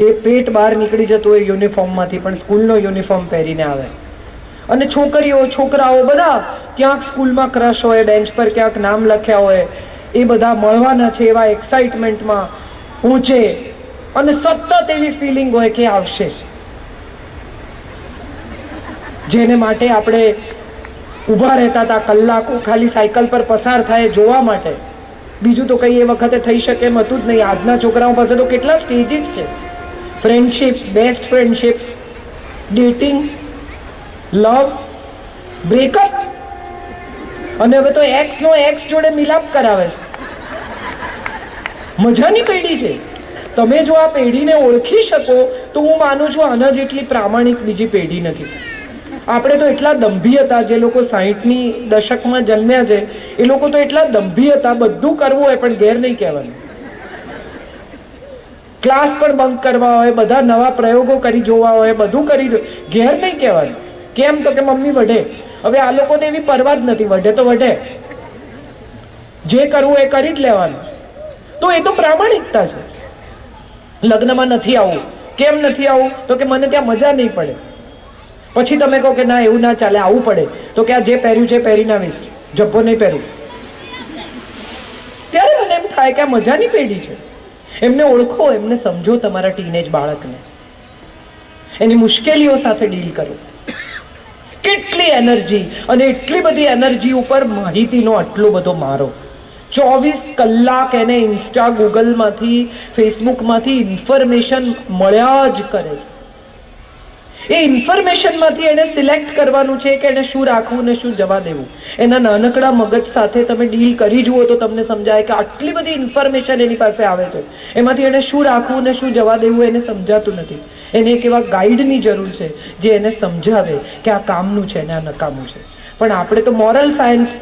એ પેટ બહાર નીકળી જતું હોય યુનિફોર્મમાંથી, પણ સ્કૂલનો યુનિફોર્મ પહેરીને આવે. અને છોકરીઓ છોકરાઓ બધા ક્યાંક સ્કૂલમાં ક્રશ હોય, બેન્ચ પર ક્યાંક નામ લખ્યા હોય, એ બધા મળવાના છે એવા એક્સાઇટમેન્ટમાં પહોંચે અને સતત એવી ફિલિંગ હોય કે આવશે, જેને માટે આપણે ઊભા રહેતા હતા કલાકો ખાલી સાયકલ પર પસાર થાય જોવા માટે. બીજું તો કઈ એ વખતે થઈ શકે એમ હતું જ નહીં. આજના છોકરાઓ પાસે તો કેટલા સ્ટેજીસ છે. ફ્રેન્ડશિપ, બેસ્ટ ફ્રેન્ડશિપ, ડેટિંગ, લવ, બ્રેકઅપ, અને હવે તો એક્સ નો એક્સ જોડે મિલાપ કરાવે છે. મજાની પેઢી છે. તમે જો આ પેઢીને ઓળખી શકો તો હું માનું છું આના જેટલી પ્રામાણિક બીજી પેઢી નથી. આપણે તો એટલા દંભી હતા, જે લોકો 60ની દશકમાં જન્મ્યા છે એ લોકો તો એટલા દંભી હતા, બધું કરવું હોય પણ ઘેર નહીં કહેવાનું. ક્લાસ પણ બંક કરવા હોય, બધા નવા પ્રયોગો કરી જોવા હોય, બધું કરી ઘેર નહીં કહેવાનું. કેમ? તો કે મમ્મી વઢે. હવે આ લોકોને એવી પરવા જ નથી. વઢે તો વઢે, જે કરવું એ કરી જ લેવાનું. તો એ તો પ્રામાણિકતા છે. લગ્નમાં નથી આવું. કેમ નથી આવું? તો કે મને ત્યાં મજા નહીં પડે. પછી તમે કહો કે ના એવું ના ચાલે, આવવું પડે. તો કે આ જે પહેર્યું છે પહેરીને આવીશ, જબ્બો નહીં પહેરું. ત્યારે મને એમ થાય કે આ મજાની પેઢી છે. એમને ઓળખો, એમને સમજો. તમારા ટીનેજ બાળકને એની મુશ્કેલીઓ સાથે ડીલ કરો. કેટલી એનર્જી, અને એટલી બધી એનર્જી ઉપર માહિતીનો આટલો બધો મારો. 24 કલાક એને ઇન્સ્ટા, ગૂગલમાંથી, ફેસબુકમાંથી ઇન્ફોર્મેશન મળ્યા જ કરે છે. એ ઇન્ફોર્મેશનમાંથી એને સિલેક્ટ કરવાનું છે કે એને શું રાખવું ને શું જવા દેવું. એના નાનકડા મગજ સાથે તમે ડીલ કરી જુઓ તો તમને સમજાય કે આટલી બધી ઇન્ફોર્મેશન એની પાસે આવે છે, એમાંથી એને શું રાખવું ને શું જવા દેવું એને સમજાતું નથી. એને એક એવા ગાઈડની જરૂર છે જે એને સમજાવે કે આ કામનું છે ને આ નકામું છે. પણ આપણે તો મોરલ સાયન્સ,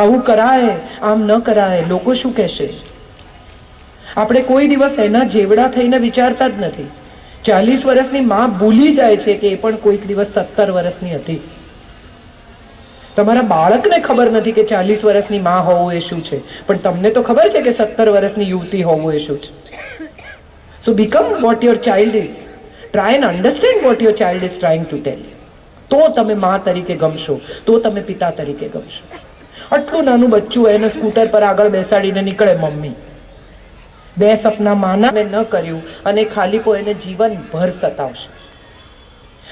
આવું કરાય, આમ ન કરાય, લોકો શું કહેશે. આપણે કોઈ દિવસ એના જેવડા થઈને વિચારતા જ નથી. 40 વર્ષની માં ભૂલી જાય છે કે એ પણ કોઈક દિવસ 17 વર્ષની હતી. તમારા બાળકને ખબર નથી કે 40 વર્ષની માં હોવું એ શું છે, પણ તમને તો ખબર છે કે 17 વર્ષની યુવતી હોવું એ શું છે. સો become what your child is. Try and understand what your child is trying to tell you. તો તમે માં તરીકે ગમશો, તો તમે પિતા તરીકે ગમશો. આટલું નાનું બચ્ચું એને સ્કૂટર પર આગળ બેસાડીને નીકળે મમ્મી. 2 સપના માના મેં ન કર્યું અને ખાલીપો એને જીવનભર સતાવશે.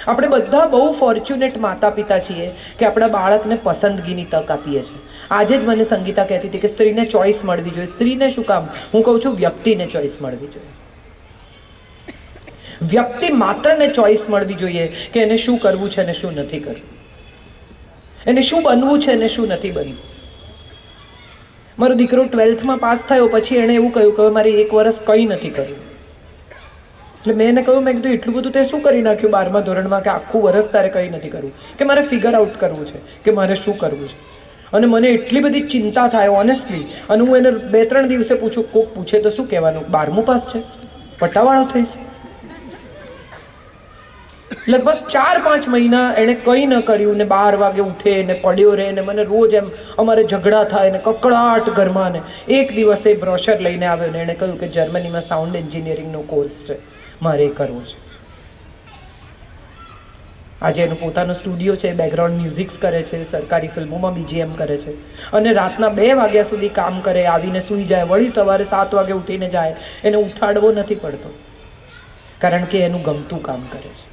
આપણે બધા બહુ ફોર્ચ્યુનેટ માતા પિતા છીએ કે આપણા બાળકને પસંદગીની તક આપીએ છીએ. આજે જ મને સંગીતા કહેતી હતી કે સ્ત્રીને ચોઈસ મળવી જોઈએ. સ્ત્રીને શું કામ? હું કહું છું વ્યક્તિને ચોઈસ મળવી જોઈએ. વ્યક્તિ માત્રને ચોઈસ મળવી જોઈએ કે એને શું કરવું છે અને શું નથી કરવું, એને શું બનવું છે અને શું નથી બનવું. મારો દીકરો 12થમાં પાસ થયો પછી એણે એવું કહ્યું કે મારે 1 વર્ષ કંઈ નથી કર્યું. એટલે મેં એને કહ્યું, મેં કીધું એટલું બધું તે શું કરી નાખ્યું 12મા ધોરણમાં કે આખું વર્ષ તારે કંઈ નથી કરવું? કે મારે ફિગર આઉટ કરવું છે કે મારે શું કરવું છે. અને મને એટલી બધી ચિંતા થાય ઓનેસ્ટલી. અને હું એને 2-3 દિવસે પૂછું, કોક પૂછે તો શું કહેવાનું? 12મું પાસ છે, પટ્ટાવાળો થઈશ. લગભગ 4-5 મહિના એને કંઈ ન કર્યું ને 12 વાગે ઉઠે ને પડ્યો રહે ને મને રોજ એમ અમારે ઝઘડા થાય ને કકડાટ ઘરમાં. ને એક દિવસે બ્રોશર લઈને આવ્યો ને એણે કહ્યું કે જર્મનીમાં સાઉન્ડ એન્જિનિયરિંગનો કોર્સ છે, મારે એ કરવો છે. આજે એનું પોતાનો સ્ટુડિયો છે, બેકગ્રાઉન્ડ મ્યુઝિક્સ કરે છે, સરકારી ફિલ્મોમાં BGM કરે છે, અને રાતના 2 વાગ્યા સુધી કામ કરે, આવીને સૂઈ જાય, વળી સવારે 7 વાગે ઉઠીને જાય. એને ઉઠાડવો નથી પડતો, કારણ કે એનું ગમતું કામ કરે છે.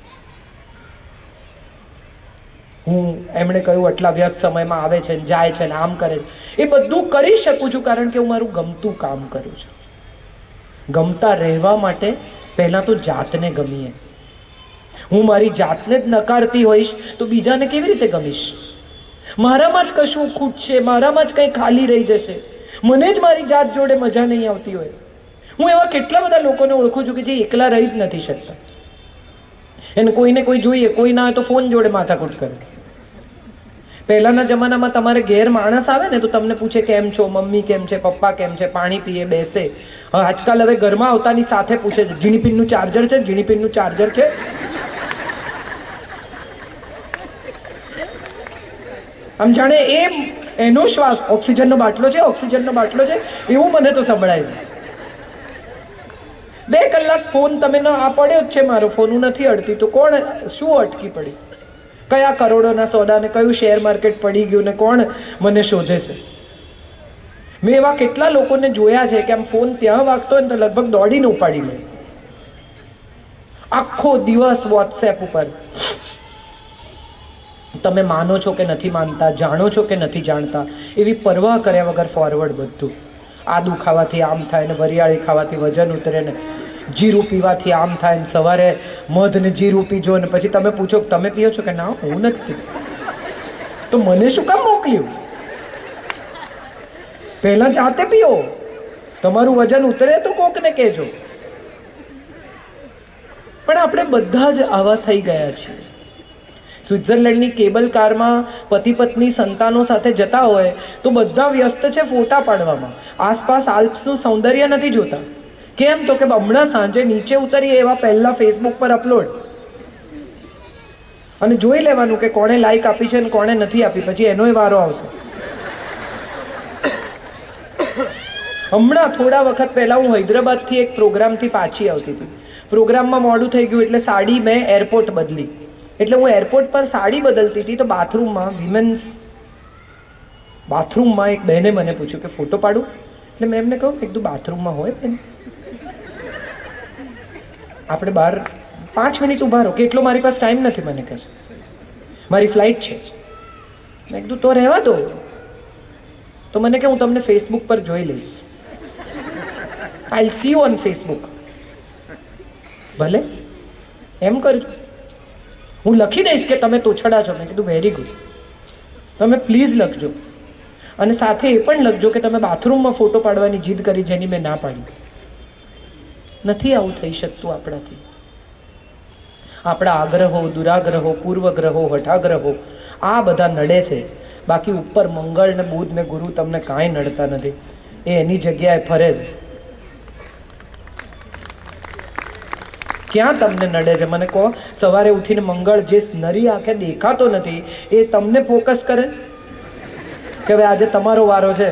એમણે કહ્યું આટલા વ્યસ્ત સમયમાં આવે છે, જાય છે, આમ કરે છે. એ બધું કરી શકું છું કારણ કે હું મારું ગમતું કામ કરું છું. ગમતા રહેવા માટે પહેલા તો જાતને ગમીએ. હું મારી જાતને જ નકારતી હોઈશ તો બીજાને કેવી રીતે ગમીશ? મારામાં જ કશું ખૂટશે, મારામાં જ કંઈ ખાલી રહી જશે, મને જ મારી જાત જોડે મજા નહીં આવતી હોય. હું એવા કેટલા બધા લોકોને ઓળખું છું કે જે એકલા રહી જ નથી શકતા. એને કોઈને કોઈ જોઈએ, કોઈ ના હોય તો ફોન જોડે માથાકૂટ કરે. પહેલાના જમાનામાં તમારે ઘેર માણસ આવે ને તો તમને પૂછે કેમ છો, મમ્મી કેમ છે, પપ્પા કેમ છે, પાણી પીએ, બેસે. આજકાલ હવે ઘરમાં આવતાની સાથે પૂછે છે જીણીપિનનું ચાર્જર છે, જીણીપિનનું ચાર્જર છે. આમ જાણે એનો શ્વાસ ઓક્સિજનનો બાટલો છે, ઓક્સિજનનો બાટલો છે, એવું મને તો સંભળાય છે. 2 કલાક ફોન તમે આ પડ્યો જ છે મારો ફોન, હું નથી અડતી તો કોણ શું અટકી પડી? કયા કરોડોના સોદા ને કયું શેર માર્કેટ પડી ગયું ને કોણ મને શોધે છે? મેં એવા કેટલા લોકોને જોયા છે કે આમ ફોન ત્યાં વાગતો હોય ને તો લગભગ દોડીને ઉપાડી લે. આખો દિવસ વોટ્સએપ ઉપર. તમે માનો છો કે નથી માનતા, જાણો છો કે નથી જાણતા, એવી પરવા કર્યા વગર ફોરવર્ડ બધું. આદુ ખાવાથી આમ થાય ને, વરિયાળી ખાવાથી વજન ઉતરે ને, જીરું પીવાથી આમ થાય ને, સવારે મધ ને જીરું પીજો ને પછી તમે પૂછો કે તમે પીઓ છો કે ના, હું નથી પીતો. તો મને શું કામ મોકલ્યું? પહેલા જાતે પીઓ, તમારું વજન ઉતરે તો કોકને કહેજો. પણ આપણે બધા જ આવા થઈ ગયા છીએ. સ્વિટ્ઝરલેન્ડની કેબલ કારમાં પતિ પત્ની સંતાનો સાથે જતા હોય તો બધા વ્યસ્ત છે ફોટા પાડવામાં, આસપાસ આલ્પ્સનું સૌંદર્ય નથી જોતા. કેમ? તો કે હમણાં સાંજે નીચે ઉતરીએ એવા પહેલા ફેસબુક પર અપલોડ, અને જોઈ લેવાનું કે કોણે લાઈક આપી છે ને કોણે નથી આપી, પછી એનોય વારો આવશે. હમણાં થોડા વખત પહેલા હું હૈદરાબાદથી એક પ્રોગ્રામથી પાછી આવતી હતી. પ્રોગ્રામમાં મોડું થઈ ગયું એટલે સાડી મેં એરપોર્ટ બદલી. એટલે હું એરપોર્ટ પર સાડી બદલતી હતી તો બાથરૂમમાં, વિમેન્સ બાથરૂમમાં એક બહેને મને પૂછ્યું કે ફોટો પાડું. એટલે મેં એમને કહ્યું કે તું બાથરૂમમાં હોય બેન, આપણે બહાર 5 મિનિટ ઊભા રહો. કેટલો મારી પાસે ટાઈમ નથી, મને કહે છે મારી ફ્લાઇટ છે. મેં કીધું તો રહેવા દો. તો મને કે હું તમને ફેસબુક પર જોઈ લઈશ, I will see you on Facebook. ભલે એમ કરજો, હું લખી દઈશ કે તમે તોછડા છો. મેં કીધું વેરી ગુડ, તમે પ્લીઝ લખજો, અને સાથે એ પણ લખજો કે તમે બાથરૂમમાં ફોટો પાડવાની જીદ કરી જેની મેં ના પાડી. નથી આવું થઈ શકતું આપણાથી. આપણા આગ્રહો, દુરાગ્રહો, પૂર્વગ્રહો, હઠાગ્રહો આ બધા નડે છે. બાકી ઉપર મંગળ ને બુધ ને ગુરુ તમને કાંઈ નડતા નથી, એ એની જગ્યાએ ફરે છે. ક્યાં તમને નડે છે મને કહો? સવારે ઉઠીને મંગળ જે નરી આંખે દેખાતો નથી એ તમને ફોકસ કરે કે હવે આજે તમારો વારો છે.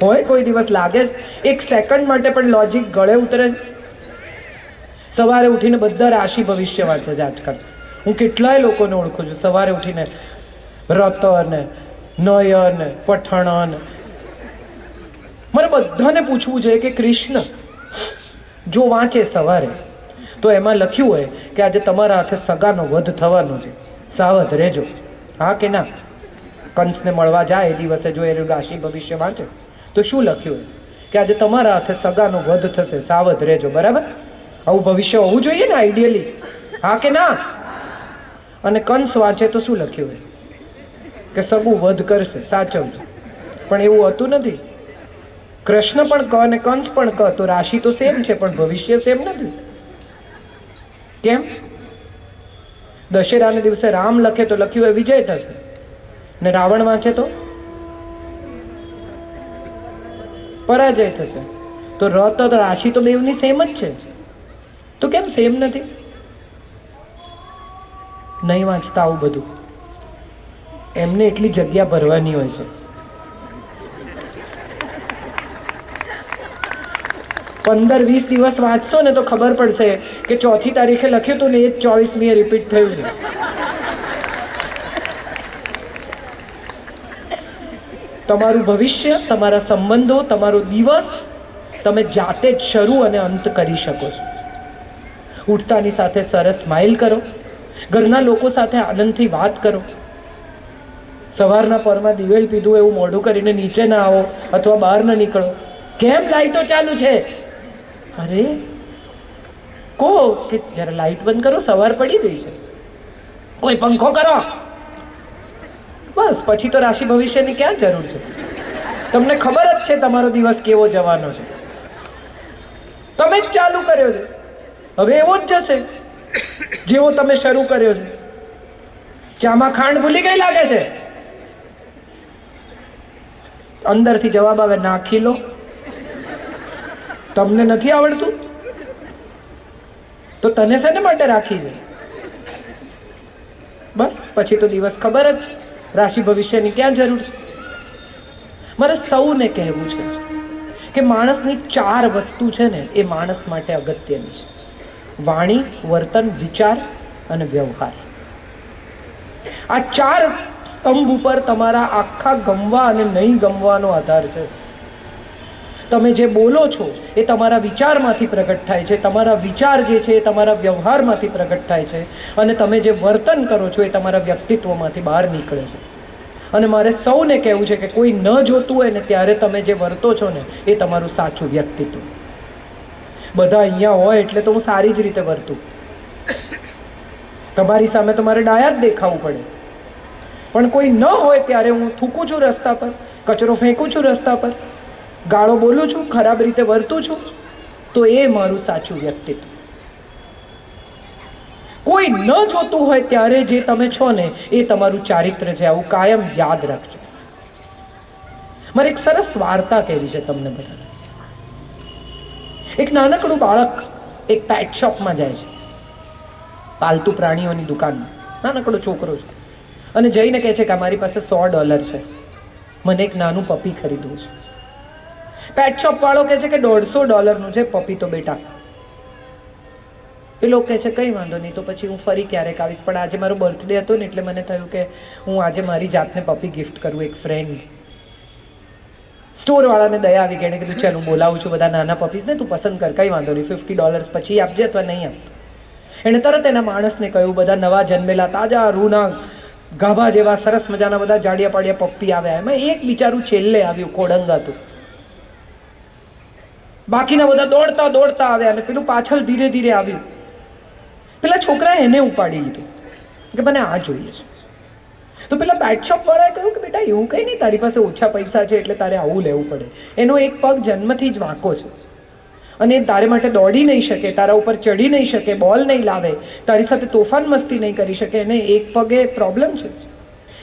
હોય કોઈ દિવસ લાગે છે? 1 સેકન્ડ માટે પણ લોજિક ગળે ઉતરે છે? સવારે ઉઠીને બધા રાશિ ભવિષ્ય વાંચે છે આજકાલ. હું કેટલાય લોકોને ઓળખું છું સવારે ઉઠીને રતન, નયન, પઠણ. મારે બધાને પૂછવું છે કે કૃષ્ણ જો વાંચે સવારે તો એમાં લખ્યું હોય કે આજે તમારા હાથે સગાનો વધ થવાનો છે, સાવધ રહેજો. હા કે ના? કંસને મળવા જાય એ દિવસે જો એ રાશિ ભવિષ્ય વાંચે તો શું લખ્યું હોય કે આજે તમારા હાથે સગાનો વધ થશે, સાવધ રહેજો. બરાબર? આવું ભવિષ્ય હોવું જોઈએ ને આઈડિયલી. હા કે ના? અને કંસ વાંચે તો શું લખ્યું હોય કે સગું વધ કરશે, સાચવજો. પણ એવું હતું નથી. કૃષ્ણ પણ ક અને કંસ પણ ક, તો રાશિ તો સેમ છે પણ ભવિષ્ય સેમ નથી. કેમ? દશેરાના દિવસે રામ લખે તો લખ્યું હોય વિજય થશે, ને રાવણ વાંચે તો પરાજય થશે. તો રત રાશિ તો બેવની સેમ જ છે, તો કેમ સેમ નથી? નહીં વાંચતા આવું બધું. એમને એટલી જગ્યા ભરવાની હોય છે. 15-20 દિવસ વાંચશો ને તો ખબર પડશે કે 4મી તારીખે લખ્યું હતું ને એ 24મીએ રિપીટ થયું છે. તમારું ભવિષ્ય, તમારા સંબંધો, તમારો દિવસ તમે જાતે જ શરૂ અને અંત કરી શકો છો. ઉઠતાની સાથે સરસ સ્માઇલ કરો, ઘરના લોકો સાથે આનંદથી વાત કરો. સવારના પરમાં દિવેલ પીધું એવું મોઢું કરીને નીચે ના આવો અથવા બહાર ના નીકળો. કેમ લાઈટો ચાલુ છે? અરે કહો કે જરા લાઈટ બંધ કરો, સવાર પડી ગઈ છે. કોઈ પંખો કરો. બસ પછી તો રાશિ ભવિષ્યની ક્યાં જરૂર છે? તમને ખબર જ છે તમારો દિવસ કેવો જવાનો છે. તમે જ ચાલુ કર્યો છે, હવે એવો જ જશે જેવો તમે શરૂ કર્યો છે. ચામાં ખાંડ ભૂલી ગઈ લાગે છે. અંદરથી જવાબ આવે નાખી લો. તમને નથી આવડતું તો તને શેને માટે રાખી છે? બસ પછી તો દિવસ ખબર જ રાશિ ભવિષ્યની ક્યાં જરૂર છે. મારે સૌને કહેવું છે કે માણસની 4 વસ્તુ છે ને એ માણસ માટે અગત્યની છે: વાણી, વર્તન, વિચાર અને વ્યવહાર. આ 4 સ્તંભ ઉપર તમારા આખા ગમવા અને નહીં ગમવાનો આધાર છે. તમે જે બોલો છો એ તમારા વિચારમાંથી પ્રગટ થાય છે, તમારા વિચાર જે છે એ તમારા વ્યવહારમાંથી પ્રગટ થાય છે, અને તમે જે વર્તન કરો છો એ તમારા વ્યક્તિત્વમાંથી બહાર નીકળે છે. અને મારે સૌને કહેવું છે કે કોઈ ન જોતું હોય ને ત્યારે તમે જે વર્તો છો ને એ તમારું સાચું વ્યક્તિત્વ. બધા અહીંયા હોય એટલે તો હું સારી જ રીતે વર્તું. તમારી સામે તો મારે ડાયા જ દેખાવું પડે. પણ કોઈ ન હોય ત્યારે હું થૂકું છું રસ્તા પર, કચરો ફેંકું છું રસ્તા પર, ગાળો બોલું છું, ખરાબ રીતે વર્તું છું, તો એ મારું સાચું વ્યક્તિત્વ. કોઈ ન જોતું હોય ત્યારે જે તમે છો ને એ તમારું ચારિત્ર છે. આવું કાયમ યાદ રાખજો. મારે એક સરસ વાર્તા કહેવી છે તમને બધાને. એક નાનકડું બાળક એક પેટ શોપમાં જાય છે, પાલતુ પ્રાણીઓની દુકાનમાં. નાનકડો છોકરો છે અને જઈને કહે છે કે મારી પાસે $100 છે, મને એક નાનું પપી ખરીદવું છે. પેટ શોપ વાળો કહે છે કે $150 છે પપી તો બેટા. એ લોકો કહે છે કંઈ વાંધો નહીં, તો પછી હું ફરી ક્યારેક આવીશ, પણ આજે મારો બર્થડે હતો ને એટલે મને થયું કે હું આજે મારી જાતને પપી ગિફ્ટ કરું એક ફ્રેન્ડ. સ્ટોર વાળાને દયા આવી ગઈ, એને કીધું ચાલ હું બોલાવું છું બધા નાના પપીસ ને, તું પસંદ કર, કંઈ વાંધો નહીં, $50 પછી આપજે અથવા નહીં આપતો. એણે તરત એના માણસને કહ્યું બધા નવા જન્મેલા તાજા રૂના ગાભા જેવા સરસ મજાના બધા જાડિયા પાડિયા પપ્પી આવ્યા. એમાં એક બિચારું છેલ્લે આવ્યું, ખોડંગાતું. બાકીના બધા દોડતા દોડતા આવ્યા અને પેલું પાછળ ધીરે ધીરે આવ્યું. પેલા છોકરાએ એને ઉપાડી લીધું કે મને આ જોઈએ છે. તો પેલા પેટ શોપ વાળાએ કહ્યું કે બેટા એવું કંઈ નહીં, તારી પાસે ઓછા પૈસા છે એટલે તારે આવું લેવું પડે. એનો એક પગ જન્મથી જ વાંકો છે અને તારે માટે દોડી નહીં શકે, તારા ઉપર ચડી નહીં શકે, બોલ નહીં લાવે, તારી સાથે તોફાન મસ્તી નહીં કરી શકે, એને એક પગે પ્રોબ્લેમ છે.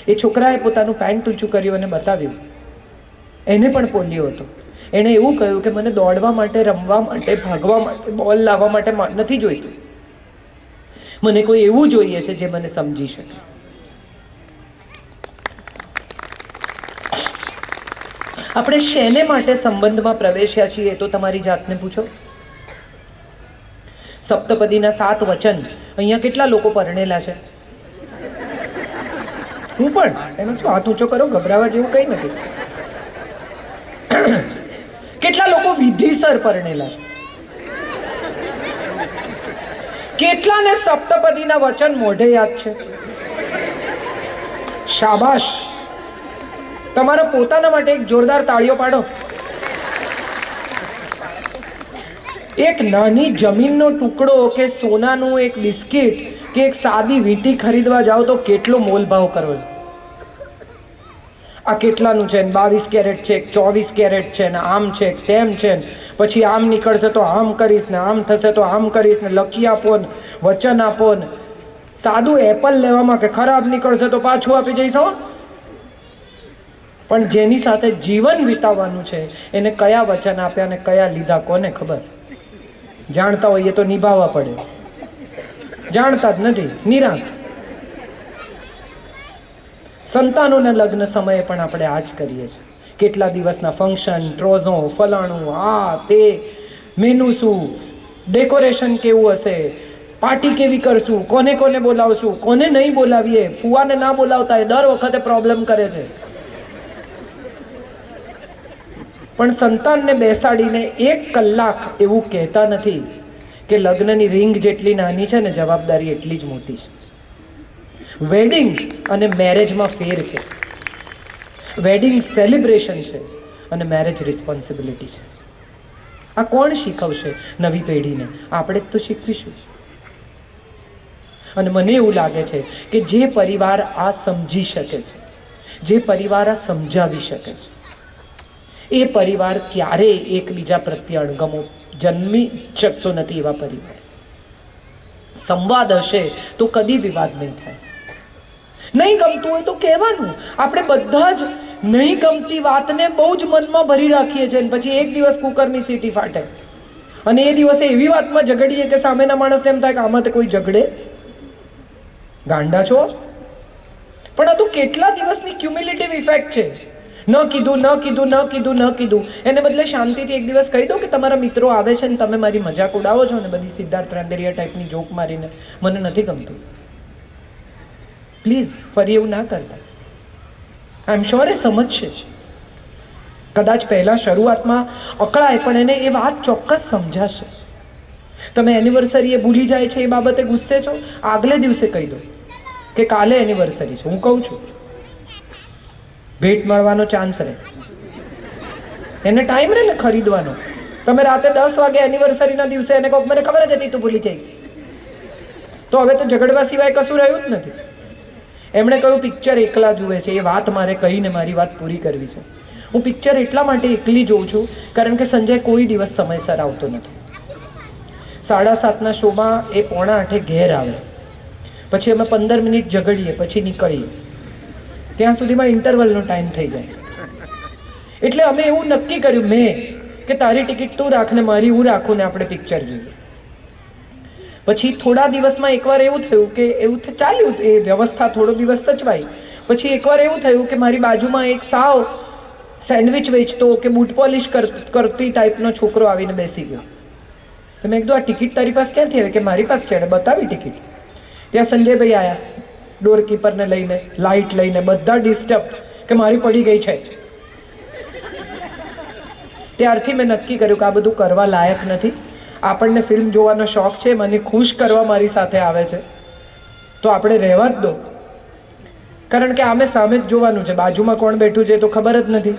એ છોકરાએ પોતાનું પેન્ટ ઊંચું કર્યું અને બતાવ્યું. એને પણ પોલિયો હતો. એણે એવું કહ્યું કે મને દોડવા માટે, રમવા માટે, ભાગવા માટે, બોલ લાવવા માટે નથી જોઈતું, મને કોઈ એવું જોઈએ છે જે મને સમજી શકે. આપણે શેને માટે સંબંધમાં પ્રવેશ્યા છીએ એ તો તમારી જાતને પૂછો. સપ્તપદીના 7 વચન અહીંયા કેટલા લોકો પરણેલા છે? હું પણ. એમાં શું, હાથ ઊંચો કરો, ગભરાવા જેવું કંઈ નથી. કેટલા લોકો વિધિસર પરણેલા છે? કેટલાને સપ્તપદીના વચન મોઢે યાદ છે? શાબાશ. તમારા પોતાના માટે એક જોરદાર તાળીઓ પાડો. એક નાની જમીનનો ટુકડો કે સોનાનું એક બિસ્કિટ કે એક સાદી વીંટી ખરીદવા જાઓ તો કેટલો મોલભાવ કરવો. આ કેટલાનું છે, 22 કેરેટ છે, 24 કેરેટ છે, ને આમ છે, તેમ છે, પછી આમ નીકળશે તો આમ કરીશ ને આમ થશે તો આમ કરીશ ને લખી આપો ને વચન આપો ને. સાદું એપલ લેવામાં કે ખરાબ નીકળશે તો પાછું આપી જઈશ. પણ જેની સાથે જીવન વિતાવવાનું છે એને કયા વચન આપ્યા અને કયા લીધા કોને ખબર? જાણતા હોઈએ તો નિભાવવા પડે, જાણતા જ નથી, નિરાંત. સંતાનોના લગ્ન સમયે પણ આપણે આ જ કરીએ છીએ. કેટલા દિવસના ફંક્શન, ટ્રોઝો, ફલાણું, આ તે, મેનુ શું, ડેકોરેશન કેવું હશે, પાર્ટી કેવી કરશું, કોને કોને બોલાવશું, કોને નહીં બોલાવીએ, ફુવાને ના બોલાવતા એ દર વખતે પ્રોબ્લેમ કરે છે. પણ સંતાનને બેસાડીને 1 કલાક એવું કહેતા નથી કે લગ્નની રિંગ જેટલી નાની છે ને જવાબદારી એટલી જ મોટી છે. વેડિંગ અને મેરેજમાં ફેર છે. વેડિંગ સેલિબ્રેશન છે અને મેરેજ રિસ્પોન્સિબિલિટી છે. આ કોણ શીખવશે નવી પેઢીને? આપણે જ તો શીખવીશું. અને મને એવું લાગે છે કે જે પરિવાર આ સમજી શકે છે, જે પરિવાર આ સમજાવી શકે છે, એ પરિવાર ક્યારેય એકબીજા પ્રત્યે અણગમો જન્મી શકતો નથી. એવા પરિવાર સંવાદ હશે તો કદી વિવાદ નહીં થાય. નહીં ગમતું હોય તો કહેવાનું. આપણે બધા જ નહીં ગમતી વાતને બહુ જ મનમાં ભરી રાખીએ છીએ, પછી એક દિવસ કુકરની સીટી ફાટે અને એ દિવસે એવી વાતમાં ઝઘડીએ કે સામેના માણસને એમ થાય કે આમાં તો કોઈ ઝઘડે, ગાંડા છો. પણ આ તો કેટલા દિવસની ક્યુમ્યુલેટિવ ઇફેક્ટ છે. ન કીધું, ન કીધું, ન કીધું, ન કીધું, એને બદલે શાંતિથી એક દિવસ કહી દો કે તમારા મિત્રો આવે છે ને તમે મારી મજાક ઉડાવો છો ને બધી સિદ્ધાર્થ રાંદેરિયા ટાઈપની જોક મારીને, મને નથી ગમતું. પ્લીઝ ફરી એવું ના કરતા. આઈ એમ શ્યોર એ સમજશે. કદાચ પહેલા શરૂઆતમાં અકળાય પણ એને એ વાત ચોક્કસ સમજાશે. તમે એનિવર્સરી એ ભૂલી જાય છે એ બાબતે ગુસ્સે છો, આગલે દિવસે કહી દો કે કાલે એનિવર્સરી છે. હું કહું છું ભેટ મળવાનો ચાન્સ રહે, એને ટાઈમ રહે ને ખરીદવાનો. તમે રાતે 10 વાગે એનિવર્સરીના દિવસે એને કહો મને ખબર જ હતી તું ભૂલી જઈશ, તો હવે તો ઝઘડવા સિવાય કશું રહ્યું જ નથી. એમણે કહ્યું પિક્ચર એકલા જુએ છે. એ વાત મારે કહીને મારી વાત પૂરી કરવી છે. હું પિક્ચર એટલા માટે એકલી જોઉં છું કારણ કે સંજય કોઈ દિવસ સમયસર આવતો નથી. 7:30ના શોમાં એ 7:45 ઘેર આવે, પછી અમે 15 મિનિટ ઝઘડીએ, પછી નીકળીએ. ત્યાં સુધીમાં ઇન્ટરવલનો ટાઈમ થઈ જાય. એટલે અમે એવું નક્કી કર્યું મેં કે તારી ટિકિટ તું રાખ ને મારી હું રાખું ને આપણે પિક્ચર જોઈએ. પછી થોડા દિવસમાં એકવાર એવું થયું કે એવું ચાલ્યું, એ વ્યવસ્થા થોડો દિવસ સચવાઈ. પછી એકવાર એવું થયું કે મારી બાજુમાં એક સાવ સેન્ડવિચ વેચતો કે બૂટ પોલિશ કરતી ટાઈપનો છોકરો આવીને બેસી ગયો. તો મેં કીધું આ ટિકિટ તારી પાસે ક્યાંથી આવી? કે મારી પાસે છે. બતાવી ટિકિટ. ત્યાં સંજયભાઈ આવ્યા ડોરકીપરને લઈને, લાઇટ લઈને, બધા ડિસ્ટર્બ કે મારી પડી ગઈ છે. ત્યારથી મેં નક્કી કર્યું કે આ બધું કરવા લાયક નથી. આપણને ફિલ્મ જોવાનો શોખ છે, મને ખુશ કરવા મારી સાથે આવે છે તો આપણે રહેવા જ દો. કારણ કે આમે સામે જ જોવાનું છે, બાજુમાં કોણ બેઠું છે તો ખબર જ નથી.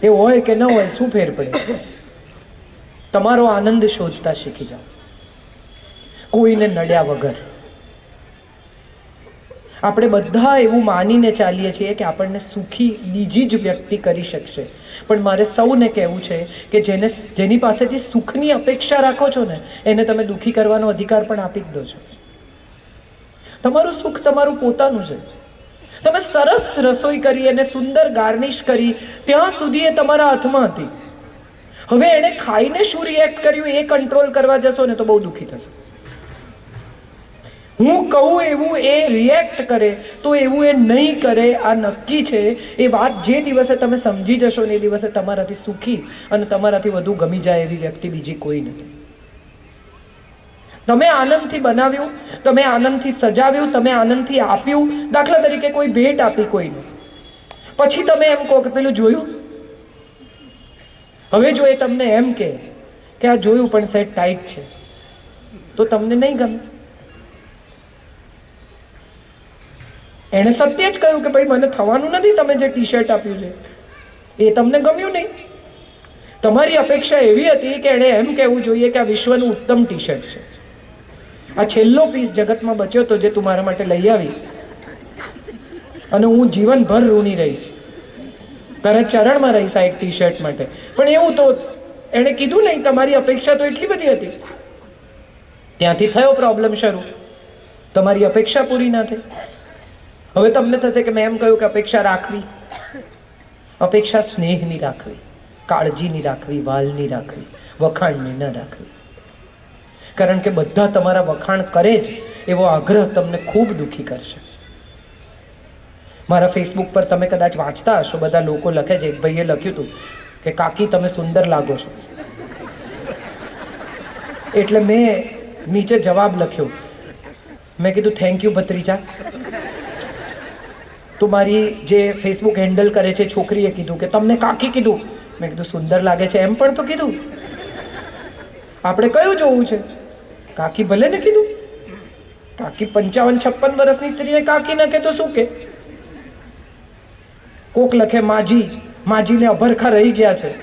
એ હોય કે ન હોય શું ફેર પડે? તમારો આનંદ શોધતા શીખી જાઓ, કોઈને નડ્યા વગર. આપણે બધા એવું માનીને ચાલીએ છીએ કે આપણને સુખી બીજી જ વ્યક્તિ કરી શકશે. પણ મારે સૌને કહેવું છે કે જેની પાસેથી સુખની અપેક્ષા રાખો છો ને એને તમે દુઃખી કરવાનો અધિકાર પણ આપી જ દો છો. તમારું સુખ તમારું પોતાનું છે. તમે સરસ રસોઈ કરી અને સુંદર ગાર્નિશ કરી ત્યાં સુધી એ તમારા હાથમાં હતી. હવે એને ખાઈને શું રિએક્ટ કર્યું એ કંટ્રોલ કરવા જશો ને તો બહુ દુઃખી થશે. હું કહું એવું એ રિએક્ટ કરે તો એવું એ નહીં કરે, આ નક્કી છે. એ વાત જે દિવસે તમે સમજી જશો ને એ દિવસે તમારાથી સુખી અને તમારાથી વધુ ગમી જાય એવી વ્યક્તિ બીજી કોઈ નથી. તમે આનંદથી બનાવ્યું, તમે આનંદથી સજાવ્યું, તમે આનંદથી આપ્યું. દાખલા તરીકે કોઈ ભેટ આપી કોઈને, પછી તમે એમ કહો કે પેલું જોયું. હવે જો એ તમને એમ કે આ જોયું પણ સેટ ટાઈટ છે તો તમને નહીં ગમે. એણે સત્ય જ કહ્યું કે ભાઈ મને થવાનું નથી, તમે જે ટી શર્ટ આપ્યું છે એ તમને ગમ્યું નહીં. તમારી અપેક્ષા એવી હતી કે એણે એમ કહેવું જોઈએ કે આ વિશ્વનું ઉત્તમ ટી શર્ટ છે, આ છેલ્લો પીસ જગતમાં બચ્યો તો જે તું મારા માટે લઈ આવી અને હું જીવનભર ઋણી રહીશ, તારા ચરણમાં રહીશ આ એક ટી શર્ટ માટે. પણ એવું તો એણે કીધું નહીં. તમારી અપેક્ષા તો એટલી બધી હતી. ત્યાંથી થયો પ્રોબ્લેમ શરૂ. તમારી અપેક્ષા પૂરી ના થઈ. હવે તમને થશે કે મેં એમ કહ્યું કે અપેક્ષા રાખવી. અપેક્ષા સ્નેહની રાખવી, કાળજીની રાખવી, વાલની રાખવી, વખાણની ન રાખવી. કારણ કે બધા તમારા વખાણ કરે જ એવો આગ્રહ તમને ખૂબ દુઃખી કરશે. મારા ફેસબુક પર તમે કદાચ વાંચતા હશો, બધા લોકો લખે છે. એક ભાઈએ લખ્યું હતું કે કાકી તમે સુંદર લાગો છો. એટલે મેં નીચે જવાબ લખ્યો. મેં કીધું થેન્ક યુ ભત્રીજા. તો મારી જે ફેસબુક હેન્ડલ કરે છે છોકરીએ કીધું કે તમને કાકી કીધું. મેં કીધું સુંદર લાગે છે એમ પણ તો કીધું. આપણે કયું જોવું છે? કાકી ભલે ને કીધું. કાકી 55-56 વર્ષની સ્ત્રીને કાકી ન કે તો શું કે? કોક લખે માજી, માજીને અભરખા રહી ગયા છે.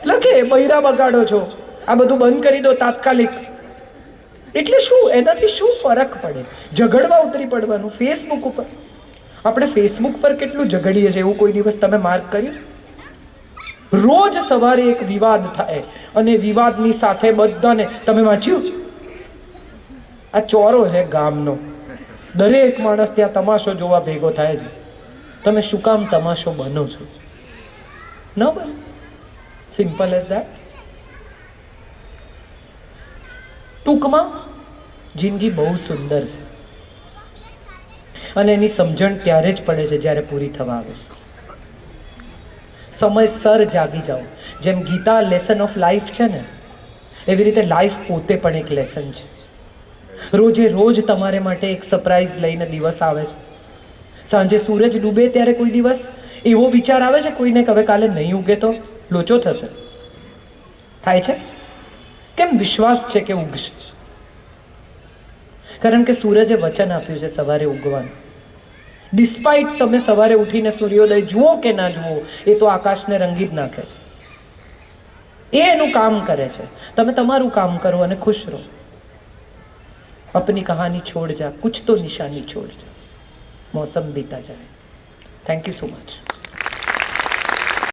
લખે બૈરા બગાડો છો, આ બધું બંધ કરી દો તાત્કાલિક. એટલે શું, એનાથી શું ફરક પડે? ઝઘડવા ઉતરી પડવાનું ફેસબુક ઉપર. આપણે ફેસબુક પર કેટલું ઝઘડીએ છીએ એવું કોઈ દિવસ તમે માર્ક કર્યું? રોજ સવારે એક વિવાદ થાય અને વિવાદની સાથે બધાને, તમે વાંચ્યું? આ ચોરો છે ગામનો, દરેક માણસ ત્યાં તમાશો જોવા ભેગો થાય છે. તમે શું કામ તમાશો બનો છો? ન બનો. Simple as that. ટૂંકમાં જિંદગી બહુ સુંદર છે અને એની સમજણ ત્યારે જ પડે છે જ્યારે પૂરી થવા આવે છે. સમયસર જાગી જાઓ. જેમ ગીતા લેસન ઓફ લાઈફ છે ને, એવી રીતે લાઈફ પોતે પણ એક લેસન છે. રોજે રોજ તમારે માટે એક સરપ્રાઈઝ લઈને દિવસ આવે છે. સાંજે સૂરજ ડૂબે ત્યારે કોઈ દિવસ એવો વિચાર આવે છે કોઈને કે હવે કાલે નહીં ઉગે તો લોચો થશે? થાય છે? કેમ વિશ્વાસ છે કે ઉગશે? કારણ કે સૂરજે વચન આપ્યું છે સવારે ઉગવાનું. ડિસ્પાઇટ તમે સવારે ઉઠીને સૂર્યોદય જુઓ કે ના જુઓ, એ તો આકાશને રંગી જ નાખે છે. એ એનું કામ કરે છે. તમે તમારું કામ કરો અને ખુશ રહો. अपनी कहानी छोड़ जा, कुछ तो निशानी छोड़ जा, मौसम बीता जाए. Thank you so much.